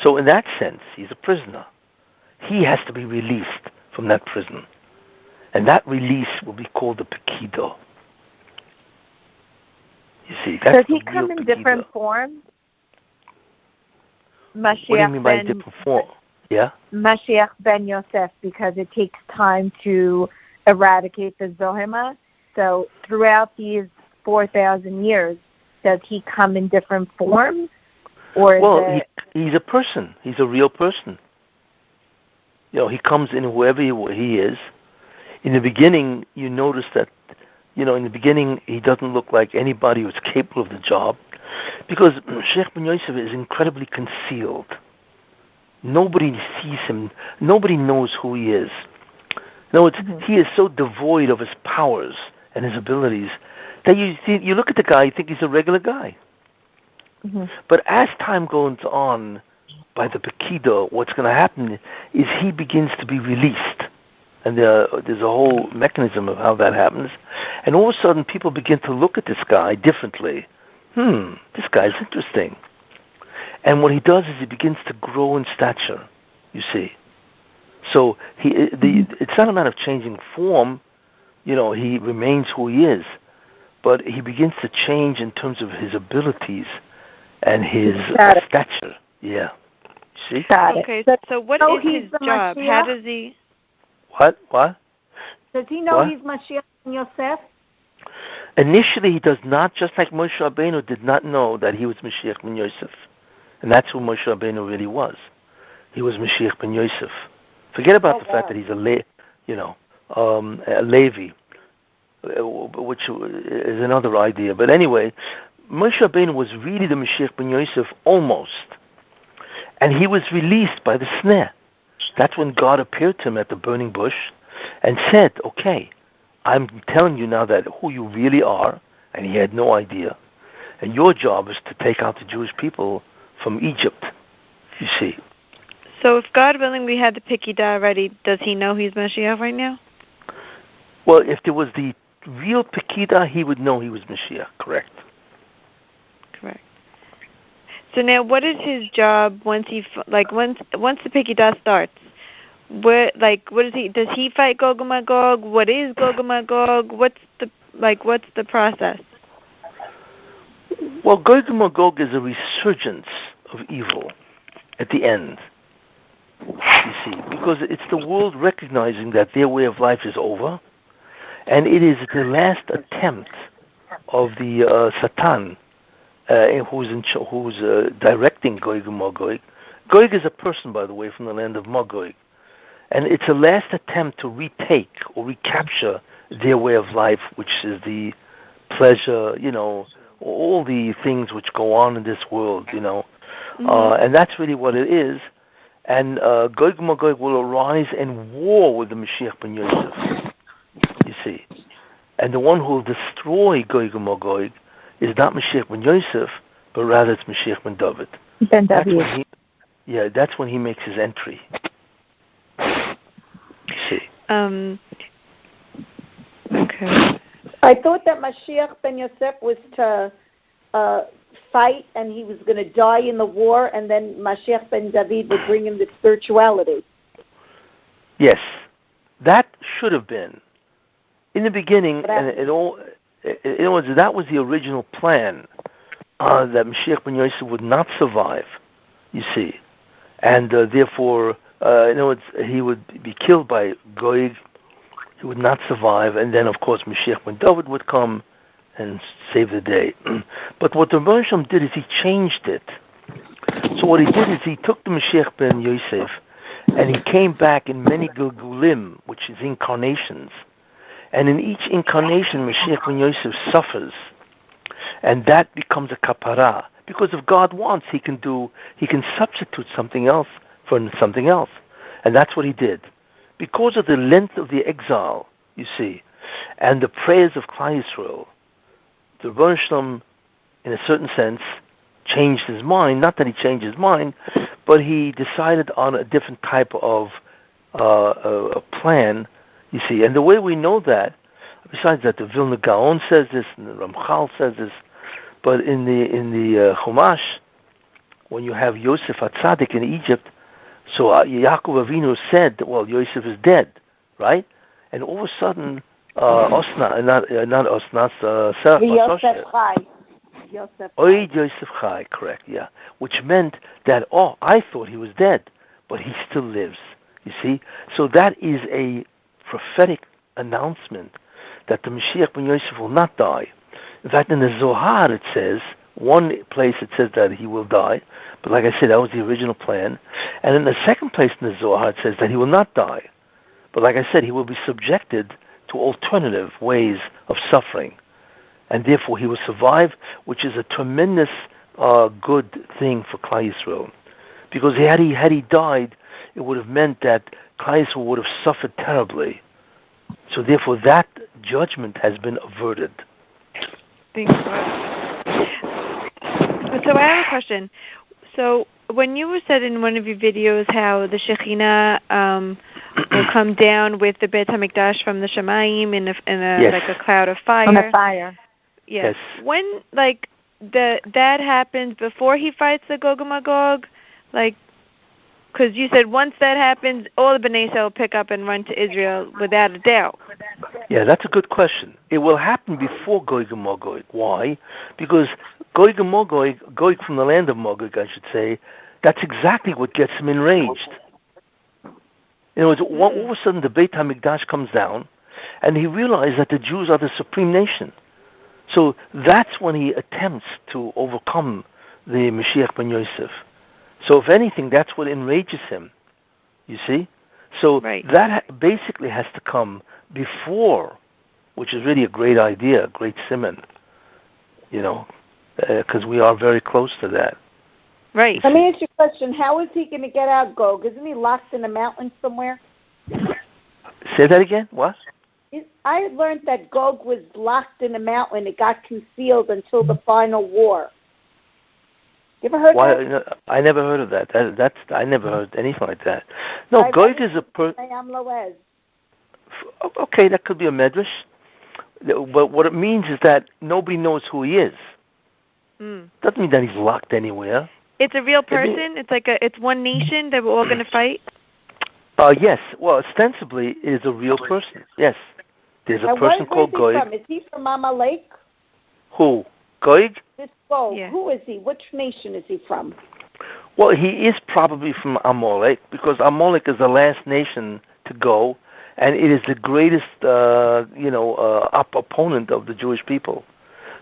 So in that sense, he's a prisoner. He has to be released from that prison. And that release will be called the Pekidah. You see, that's Does he come in different forms? Mashiach what do you mean by different form? Yeah? Mashiach ben Yosef, because it takes time to eradicate the Zoyama. So throughout these 4,000 years, does he come in different forms? Or he's a person. He's a real person. You know, he comes in whoever he is. In the beginning, you notice that, in the beginning, he doesn't look like anybody who's capable of the job, because Sheikh ben Yosef is incredibly concealed. Nobody sees him. Nobody knows who he is. He is so devoid of his powers and his abilities that you look at the guy, you think he's a regular guy. Mm-hmm. But as time goes on, by the Pekidah, what's going to happen is he begins to be released. And there's a whole mechanism of how that happens. And all of a sudden, people begin to look at this guy differently. This guy's interesting. And what he does is he begins to grow in stature, you see. So it's not a matter of changing form. He remains who he is. But he begins to change in terms of his abilities and his stature. Yeah. See? Okay, so what is his job? Mashiach? How does he... What? Does he know he's Mashiach ben Yosef? Initially, he does not, just like Moshe Rabbeinu did not know that he was Mashiach ben Yosef. And that's who Moshe Rabbeinu really was. He was Mashiach ben Yosef. Forget about the fact that he's a Levi, which is another idea. But anyway, Moshe Rabbeinu was really the Mashiach ben Yosef almost. And he was released by the snare. That's when God appeared to him at the burning bush and said, okay, I'm telling you now that who you really are, and he had no idea. And your job is to take out the Jewish people from Egypt, you see. So if God willing we had the Pekida already, does he know he's Mashiach right now? Well, if there was the real Pekida, he would know he was Mashiach, correct. Correct. So now what is his job once once the Pekida starts? What is he? Does he fight Gog and Magog? What is Gog and Magog? What's the process? Well, Gog and Magog is a resurgence of evil at the end. You see, because it's the world recognizing that their way of life is over, and it is the last attempt of the Satan, who's directing Gog and Magog. Gog is a person, by the way, from the land of Magog, and it's a last attempt to retake or recapture their way of life, which is the pleasure, all the things which go on in this world, and that's really what it is. And Gog and Magog will arise in war with the Mashiach ben Yosef, you see. And the one who will destroy Gog and Magog is not Mashiach ben Yosef, but rather it's Mashiach ben David. That's when he makes his entry. You see. Okay. I thought that Mashiach ben Yosef was to fight, and he was going to die in the war, and then Mashiach ben David would bring him the spirituality. Yes, that should have been in the beginning, and that was the original plan, that Mashiach ben Yosef would not survive. You see, and therefore, he would be killed by Gog. He would not survive, and then of course Mashiach ben David would come and save the day. But what the Rebbe did is he changed it. So what he did is he took the Mashiach ben Yosef and he came back in many Gilgulim, which is incarnations. And in each incarnation, Mashiach ben Yosef suffers. And that becomes a kapara. Because if God wants, he can substitute something else for something else. And that's what he did. Because of the length of the exile, you see, and the prayers of Klal Yisrael, the Rebbe, in a certain sense, changed his mind. Not that he changed his mind, but he decided on a different type of a plan, you see. And the way we know that, besides that, the Vilna Gaon says this, and the Ramchal says this, but in the Chumash, when you have Yosef HaTzadik in Egypt, so Yaakov Avinu said, well, Yosef is dead, right? And all of a sudden, Yosef Chai, correct, yeah. Which meant that, I thought he was dead, but he still lives, you see? So that is a prophetic announcement that the Mashiach ben Yosef will not die. In fact, in the Zohar it says, one place it says that he will die, but like I said, that was the original plan. And in the second place in the Zohar it says that he will not die. But like I said, he will be subjected to alternative ways of suffering. And therefore he will survive, which is a tremendous good thing for Klal Yisrael. Because had he died, it would have meant that Klal Yisrael would have suffered terribly. So therefore that judgment has been averted. Thanks. So I have a question. So when you said in one of your videos how the Shekhinah will come down with the Beit HaMikdash from the Shemayim in a yes. like a cloud of fire. On a fire. Yes. When that happens before he fights the Gog and Magog, because you said once that happens, all the Bnei Yisrael will pick up and run to Israel without a doubt. Yeah, that's a good question. It will happen before Gog and Magog. Why? Because Gog and Magog, Gog from the land of Magog, I should say, that's exactly what gets him enraged. In other words, all of a sudden the Beit HaMikdash comes down, and he realizes that the Jews are the supreme nation. So that's when he attempts to overcome the Mashiach ben Yosef. So if anything, that's what enrages him, you see? So that basically has to come before, which is really a great idea, a great simon, because we are very close to that. Right. Let me ask you a question. How is he going to get out, Gog? Isn't he locked in a mountain somewhere? Say that again? What? I learned that Gog was locked in a mountain. It got concealed until the final war. You ever heard that? I never heard of that. I never heard anything like that. No, Gog is a person. Okay, that could be a medrash. But what it means is that nobody knows who he is. Doesn't mean that he's locked anywhere. It's a real person? It's one nation that we're all going to fight? Yes. Well, ostensibly, it is a real person. Yes. There's a person called Gog. Is he from Amalek? Who? Gog? This Gog. Yeah. Who is he? Which nation is he from? Well, he is probably from Amalek, because Amalek is the last nation to go, and it is the greatest, opponent of the Jewish people.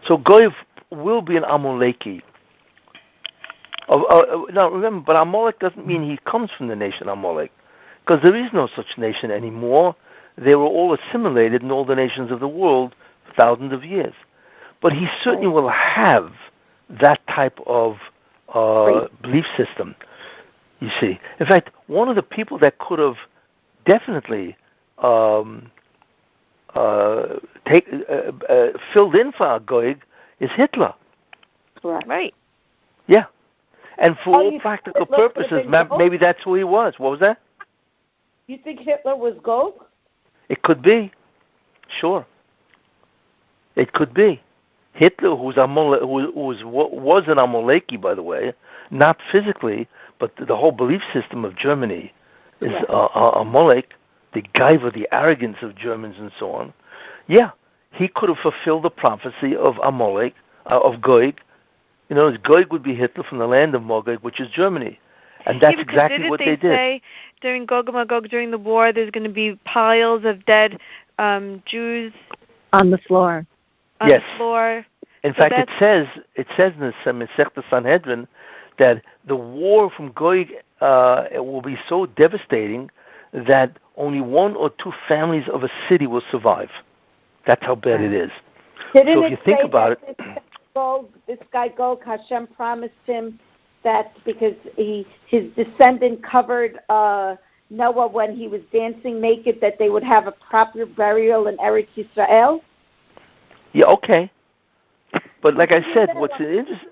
So Gog will be an Amaleki. Now, remember, but Amalek doesn't mean he comes from the nation Amalek, because there is no such nation anymore. They were all assimilated in all the nations of the world for thousands of years. But he certainly will have that type of belief system, you see. In fact, one of the people that could have definitely filled in for Gog is Hitler. Right. Yeah. And for all practical purposes, maybe that's who he was. What was that? You think Hitler was Gog? It could be. Sure. It could be. Hitler, was an Amaleki, by the way, not physically, but the whole belief system of Germany is Amalek, the gaiva, the arrogance of Germans and so on. Yeah, he could have fulfilled the prophecy of Amalek, of Gog. Gog would be Hitler from the land of Magog, which is Germany. And that's exactly what they did. Say during Gog and Magog, during the war, there's going to be piles of dead Jews on the floor. On the floor. In fact, it says in the Masechta Sanhedrin that the war from Gog will be so devastating that only one or two families of a city will survive. That's how bad it is. So if you think about it, this guy Gog, Hashem promised him that because his descendant covered Noah when he was dancing naked, that they would have a proper burial in Eretz Yisrael? Yeah, okay. But like I said, what's interesting,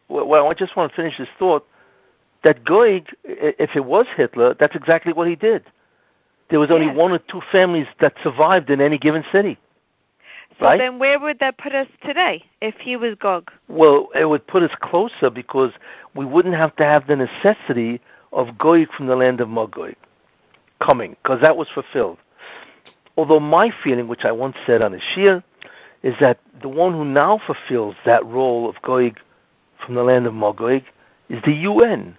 well, I just want to finish this thought, that Gog, if it was Hitler, that's exactly what he did. There was only one or two families that survived in any given city. So then where would that put us today if he was Gog? Well, it would put us closer because we wouldn't have to have the necessity of Gog from the land of Magog coming, because that was fulfilled. Although my feeling, which I once said on a Shiur, is that the one who now fulfills that role of Gog from the land of Magog is the UN.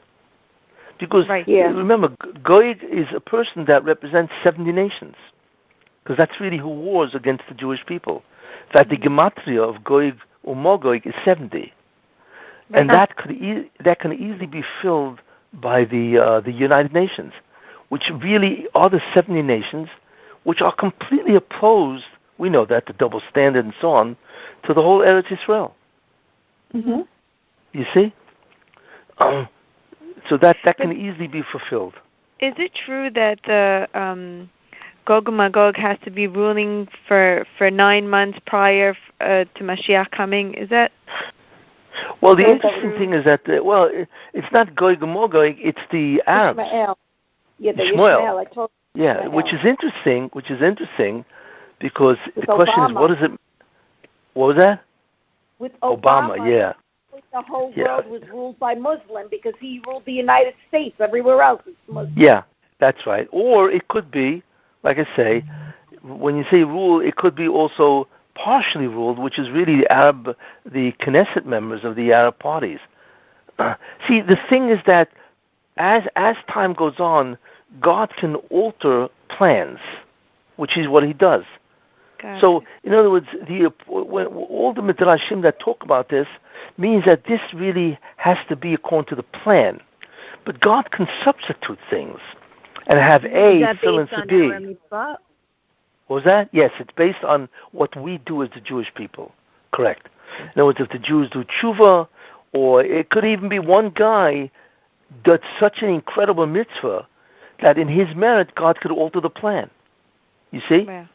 Because remember, Gog is a person that represents 70 nations, because that's really who wars against the Jewish people. In fact, the gematria of Gog or Magog is 70, and that can easily be filled by the United Nations, which really are the 70 nations, which are completely opposed. We know that, the double standard and so on, to the whole Eretz Yisrael. Mm-hmm. You see? So that can easily be fulfilled. Is it true that the Gog and Magog has to be ruling for 9 months prior to Mashiach coming? Is that? Well, the interesting thing is that, it's not Gog and Magog, it's the Arabs. Ishmael. Yeah, the Ishmael. I told you. Yeah, which is interesting, because the question is, what is it? What was that? With Obama, yeah. The whole world was ruled by Muslim because he ruled the United States. Everywhere else is Muslim. Yeah, that's right. Or it could be, like I say, when you say rule, it could be also partially ruled, which is really the Knesset members of the Arab parties. See, the thing is that as time goes on, God can alter plans, which is what he does. So, in other words, all the midrashim that talk about this means that this really has to be according to the plan. But God can substitute things and have A fill in for B. What was that? Yes, it's based on what we do as the Jewish people. Correct. In other words, if the Jews do tshuva, or it could even be one guy does such an incredible mitzvah that in his merit God could alter the plan. You see? Yeah.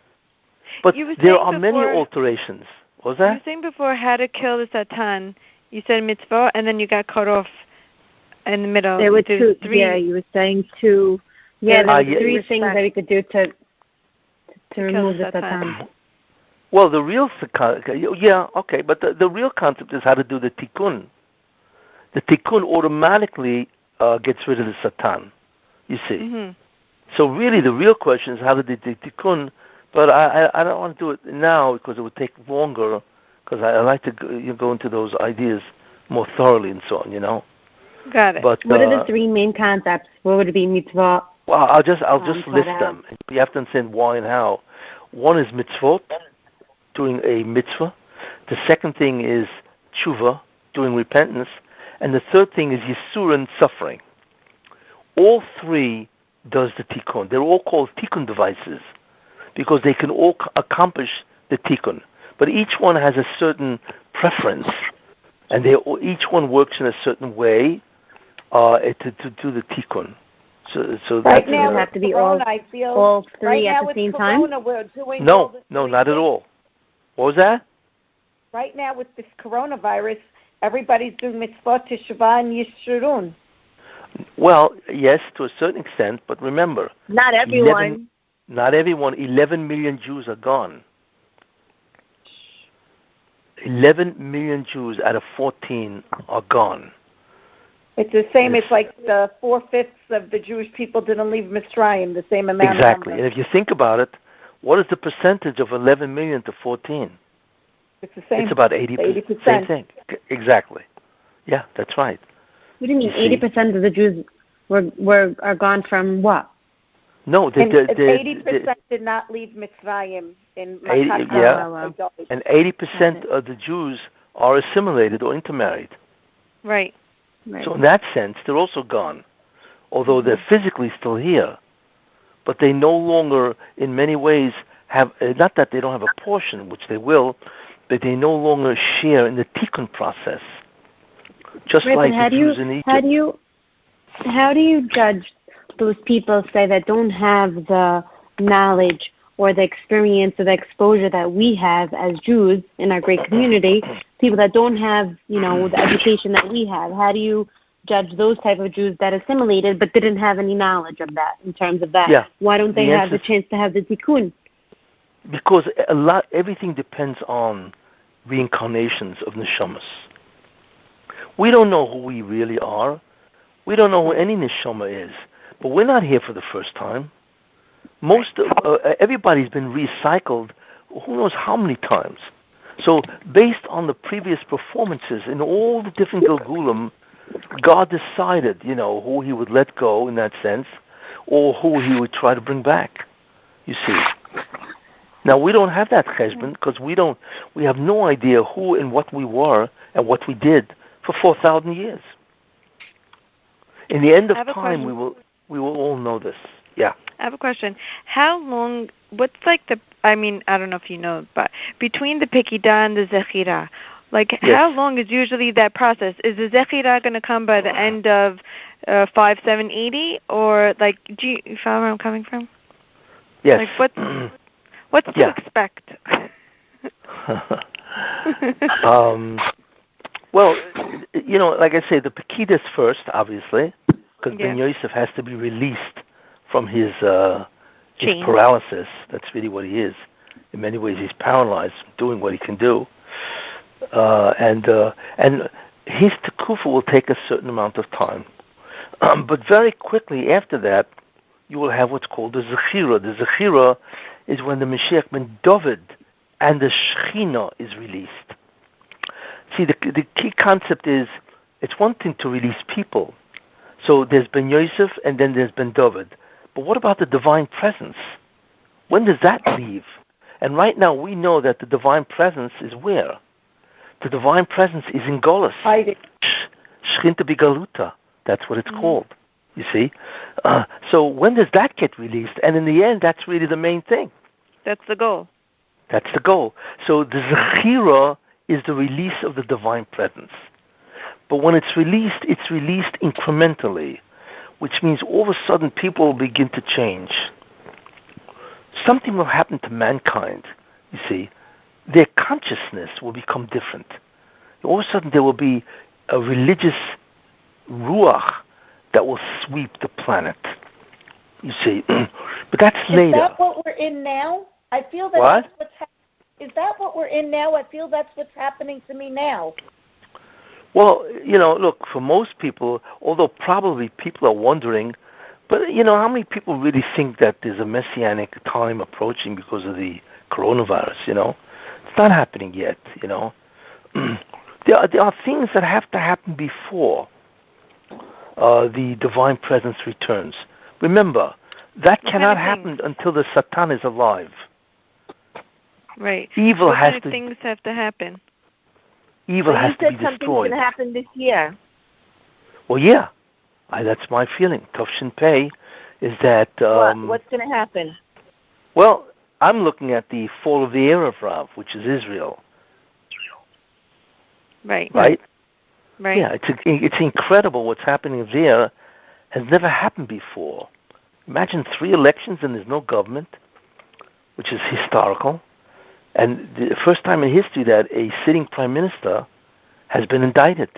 But You were there saying are many before- alterations. What was You were that? saying before how to kill the Satan. You said mitzvah, and then you got cut off in the middle. There were There's two. three. Yeah, you were saying two. Yeah, there were three things that we could do to remove the Satan. Well, the real yeah, okay, but the real concept is how to do the tikkun. The tikkun automatically gets rid of the Satan. You see. Mm-hmm. So really, the real question is how to do the tikkun. But I don't want to do it now because it would take longer. Because I like to go into those ideas more thoroughly and so on. Got it. But what are the three main concepts? What would it be? Mitzvah. Well, I'll just list them. You have to understand why and how. One is mitzvot, doing a mitzvah. The second thing is tshuva, doing repentance. And the third thing is yisurin, suffering. All three does the tikkun. They're all called tikkun devices because they can all accomplish the tikkun. But each one has a certain preference, and each one works in a certain way to do the tikkun. So right now have to be Corona, I feel all three right at now the same Corona, time. We're doing No, not at all. What was that? Right now with this coronavirus, everybody's doing mitzvot, teshuvah, and yeshurun. Well, yes, to a certain extent, but remember, Not everyone. 11 million Jews are gone. 11 million Jews out of 14 are gone. It's the same. It's like the 4/5 of the Jewish people didn't leave Mitzrayim, the same amount. Exactly. And if you think about it, what is the percentage of 11 million to 14? It's the same. It's about 80%. Same thing. Exactly. Yeah, that's right. What do you mean? 80% of the Jews are gone from what? No, 80% did not leave Mitzrayim in Makat. Yeah, and 80% of the Jews are assimilated or intermarried. Right. So in that sense, they're also gone, although they're physically still here. But they no longer, in many ways, have, not that they don't have a portion, which they will, but they no longer share in the tikkun process, just like the Jews in Egypt. How do you judge those people, say, that don't have the knowledge or the experience or the exposure that we have as Jews in our great community, people that don't have, the education that we have? How do you judge those type of Jews that assimilated but didn't have any knowledge of that in terms of that? Yeah. Why don't they have the chance to have the tikkun? Because everything depends on reincarnations of neshamas. We don't know who we really are. We don't know who any neshama is. But we're not here for the first time. Everybody's been recycled who knows how many times. So based on the previous performances in all the different Gilgulim, God decided, who he would let go in that sense, or who he would try to bring back. You see. Now we don't have that cheshbon because we have no idea who and what we were and what we did for 4,000 years. In the end of time, we will all know this. Yeah. I have a question. How long? What's like the? I don't know if you know, but between the Pekida and the Zechira, how long is usually that process? Is the Zechira going to come by the end of 5780, or do you follow where I'm coming from? Yes. What's to expect? Well, like I say, the Pekida is first, obviously, because Ben Yosef has to be released from his paralysis. That's really what he is. In many ways, he's paralyzed from doing what he can do. And his tekufa will take a certain amount of time. But very quickly after that, you will have what's called the Zechira. The Zechira is when the Mashiach ben David and the Shechina is released. See, the key concept is, it's one thing to release people. So there's Ben Yosef and then there's Ben David. But what about the divine presence? When does that leave? And right now we know that the divine presence is where? The divine presence is in Golus. Shchinta Bigaluta. That's what it's called. You see? So when does that get released? And in the end, that's really the main thing. That's the goal. That's the goal. So the Zechira is the release of the divine presence. But when it's released incrementally, which means all of a sudden people will begin to change. something will happen to mankind. You see, their consciousness will become different. All of a sudden, there will be a religious ruach that will sweep the planet. You see, but that's later. Is that what we're in now? I feel that what? That's what's happening. Is that what we're in now? I feel that's what's happening to me now. Well, look, for most people, although probably people are wondering, but how many people really think that there's a messianic time approaching because of the coronavirus? It's not happening yet. There are things that have to happen before the divine presence returns. Remember, that cannot happen until the Satan is alive. Right. Evil what has kind of things have to happen? Evil has to be destroyed. You said something's going to happen this year. Well, yeah. That's my feeling. Tufshin Pei is that... What's going to happen? Well, I'm looking at the fall of the Erev Rav, which is Israel. Right. Right? Right. Yeah, it's incredible what's happening there. Has never happened before. Imagine 3 elections and there's no government, which is historical. And the first time in history that a sitting prime minister has been indicted.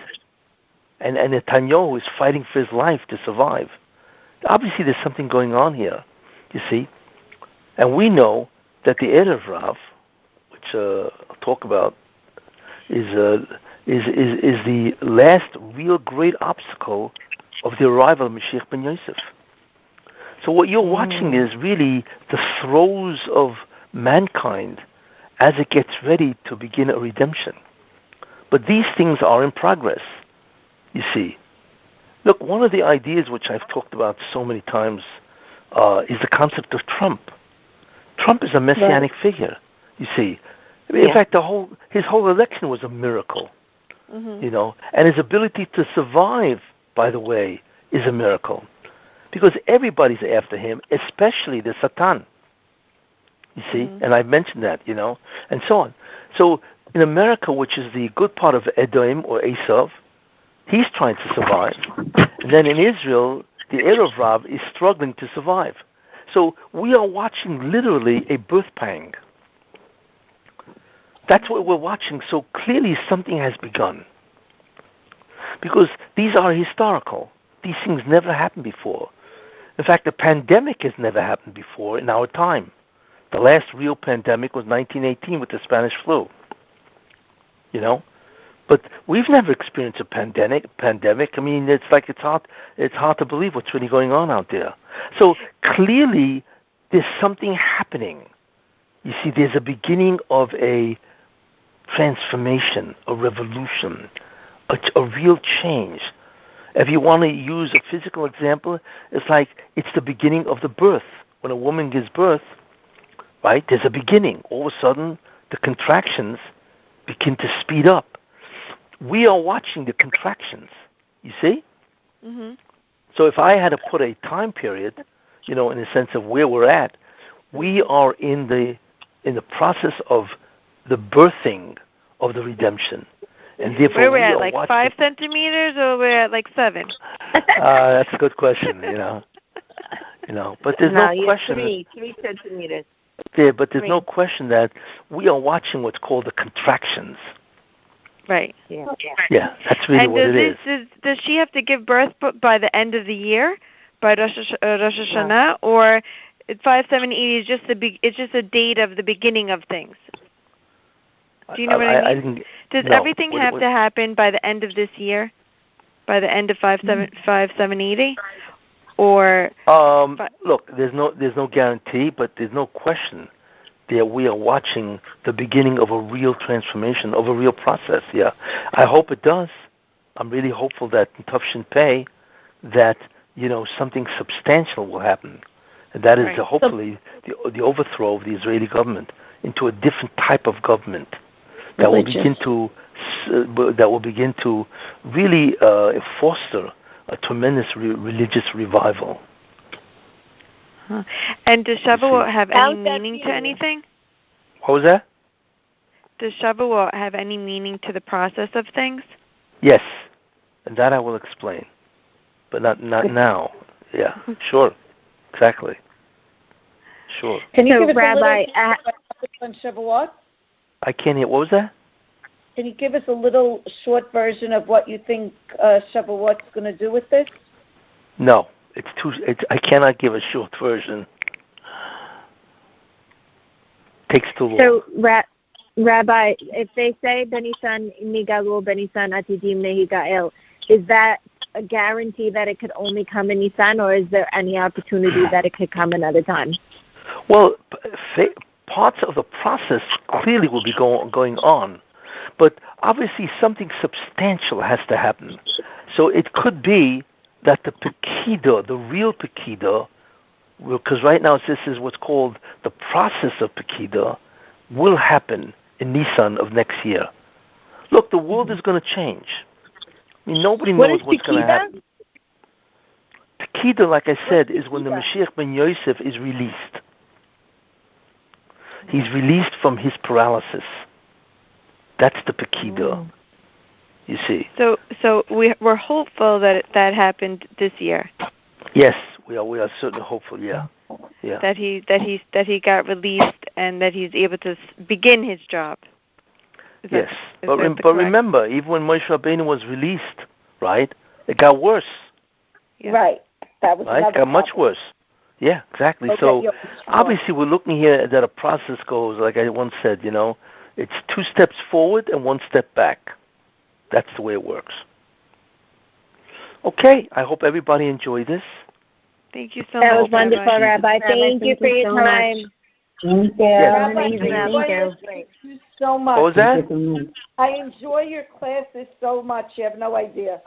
And Netanyahu is fighting for his life to survive. Obviously, there's something going on here, you see. And we know that the Erev Rav, which I'll talk about, is the last real great obstacle of the arrival of Mashiach ben Yosef. So what you're watching is really the throes of mankind as it gets ready to begin a redemption. But these things are in progress, you see. Look, one of the ideas which I've talked about so many times is the concept of Trump. Trump is a messianic figure, you see. I mean, in fact, his whole election was a miracle, and his ability to survive, by the way, is a miracle. Because everybody's after him, especially the Satan. You see? And I've mentioned that, and so on. So in America, which is the good part of Edom or Esav, he's trying to survive. And then in Israel, the Erev Rav is struggling to survive. So we are watching literally a birth pang. That's what we're watching. So clearly something has begun. Because these are historical. These things never happened before. In fact, the pandemic has never happened before in our time. The last real pandemic was 1918 with the Spanish flu. But we've never experienced a pandemic. I mean, it's hard to believe what's really going on out there. So clearly, there's something happening. You see, there's a beginning of a transformation, a revolution, a real change. If you want to use a physical example, it's the beginning of the birth. When a woman gives birth, right, there's a beginning. All of a sudden, the contractions begin to speed up. We are watching the contractions, you see? Mm-hmm. So if I had to put a time period, in the sense of where we're at, we are in the process of the birthing of the redemption. And therefore where we're at, watching. 5 centimeters, or we're at 7? That's a good question, But there's no question. 3 centimeters. But there's no question that we are watching what's called the contractions. Right. Yeah, that's really what it is. Does she have to give birth by the end of the year, by Rosh Hashanah, or 5780 is just a date of the beginning of things? Do you know what I mean? Does everything have to happen by the end of this year, by the end of 5780, or? Look, there's no guarantee, but there's no question that we are watching the beginning of a real transformation, of a real process. Yeah, I hope it does. I'm really hopeful that in Tufshin Pei, that something substantial will happen, and that is hopefully the overthrow of the Israeli government into a different type of government that will begin to really foster a tremendous religious revival. Huh. And does Shavuot have any meaning to anything? What was that? Does Shavuot have any meaning to the process of things? Yes, and that I will explain, but not now. Yeah, sure, exactly. Sure. Can you So, give us Rabbi, a little on Shavuot? I can't hear. What was that? Can you give us a little short version of what you think Shavuot's going to do with this? No, I cannot give a short version. Takes too long. So, Rabbi, if they say Benisan Nigalu, Benisan Atidim Nehigael, is that a guarantee that it could only come in Nisan, or is there any opportunity that it could come another time? Well, parts of the process clearly will be going on, but obviously something substantial has to happen. So it could be that the Pekida, the real Pekida, because right now this is what's called the process of Pekida, will happen in Nisan of next year. Look, the world is going to change. I mean, nobody knows what's going to happen. Pekida, like I said, is when the Mashiach ben Yosef is released. He's released from his paralysis. That's the Pekida. You see. So we're hopeful that that happened this year. Yes, we are certainly hopeful. Yeah. That he got released and that he's able to begin his job. Yes, but remember, even when Moshe Rabbeinu was released, right, it got worse. Yeah. Right. That was right. It got much worse. Yeah, exactly. Okay, so obviously we're looking here that a process goes, like I once said, it's 2 steps forward and 1 step back. That's the way it works. Okay, I hope everybody enjoyed this. Thank you so much. That was wonderful, Rabbi. Thank you for your time. Thank you. Yes. Thank you so much. What was that? I enjoy your classes so much. You have no idea.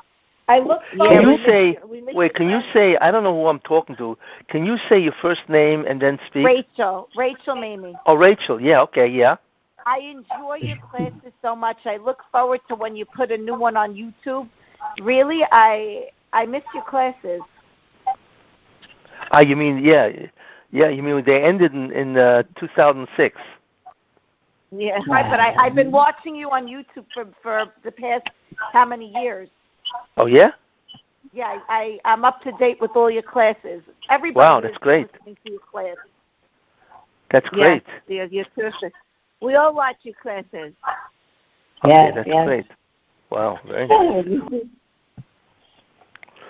I look forward. Can you say, I don't know who I'm talking to. Can you say your first name and then speak? Rachel Mamie. Oh, Rachel. Yeah, okay, yeah. I enjoy your classes so much. I look forward to when you put a new one on YouTube. Really, I miss your classes. You mean, you mean they ended in 2006? Yeah. Right, but I've been watching you on YouTube for the past how many years? Oh, yeah? Yeah, I'm up to date with all your classes. Everybody wow, that's great. Listening to your class. That's great. Yes, you're perfect. We all watch your classes. Okay, that's great. Wow, very nice.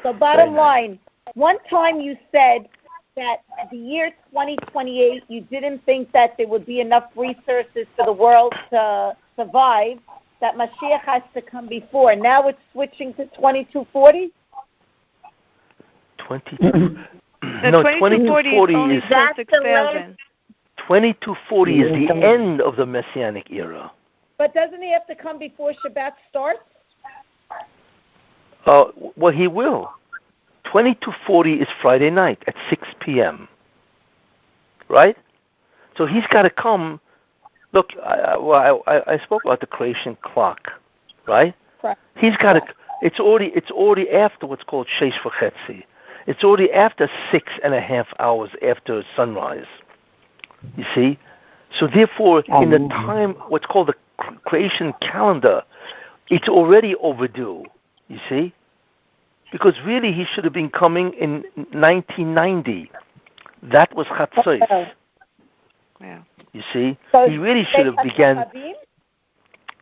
So bottom line, one time you said that the year 2028, you didn't think that there would be enough resources for the world to survive, that Mashiach has to come before. Now it's switching to 2240? 2240 is 6,000. 2240 is the end of the Messianic era. But doesn't he have to come before Shabbat starts? Well, he will. 2240 is Friday night at 6 p.m. Right? So he's got to come. Look, I spoke about the creation clock, right? Correct. He's got to. It's already after what's called Sheish V'Chetzi. It's already after 6.5 hours after sunrise. You see? So therefore, in the time, what's called the creation calendar, it's already overdue. You see? Because really, he should have been coming in 1990. That was Chatzos. Yeah. You see? So he really should have began.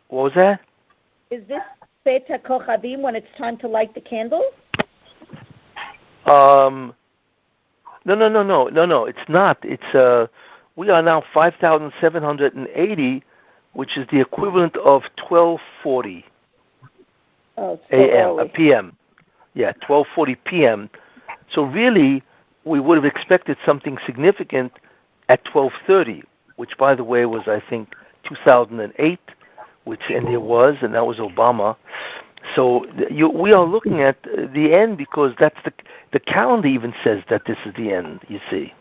What was that? Is this Beta Kochavim when it's time to light the candles? No. It's not. It's we are now 5,780, which is the equivalent of 12:40 a.m. p.m. Yeah, 12:40 p.m. So really, we would have expected something significant at 12:30, which, by the way, was I think 2008, and there was, and that was Obama. So we are looking at the end because that's the calendar even says that this is the end. You see.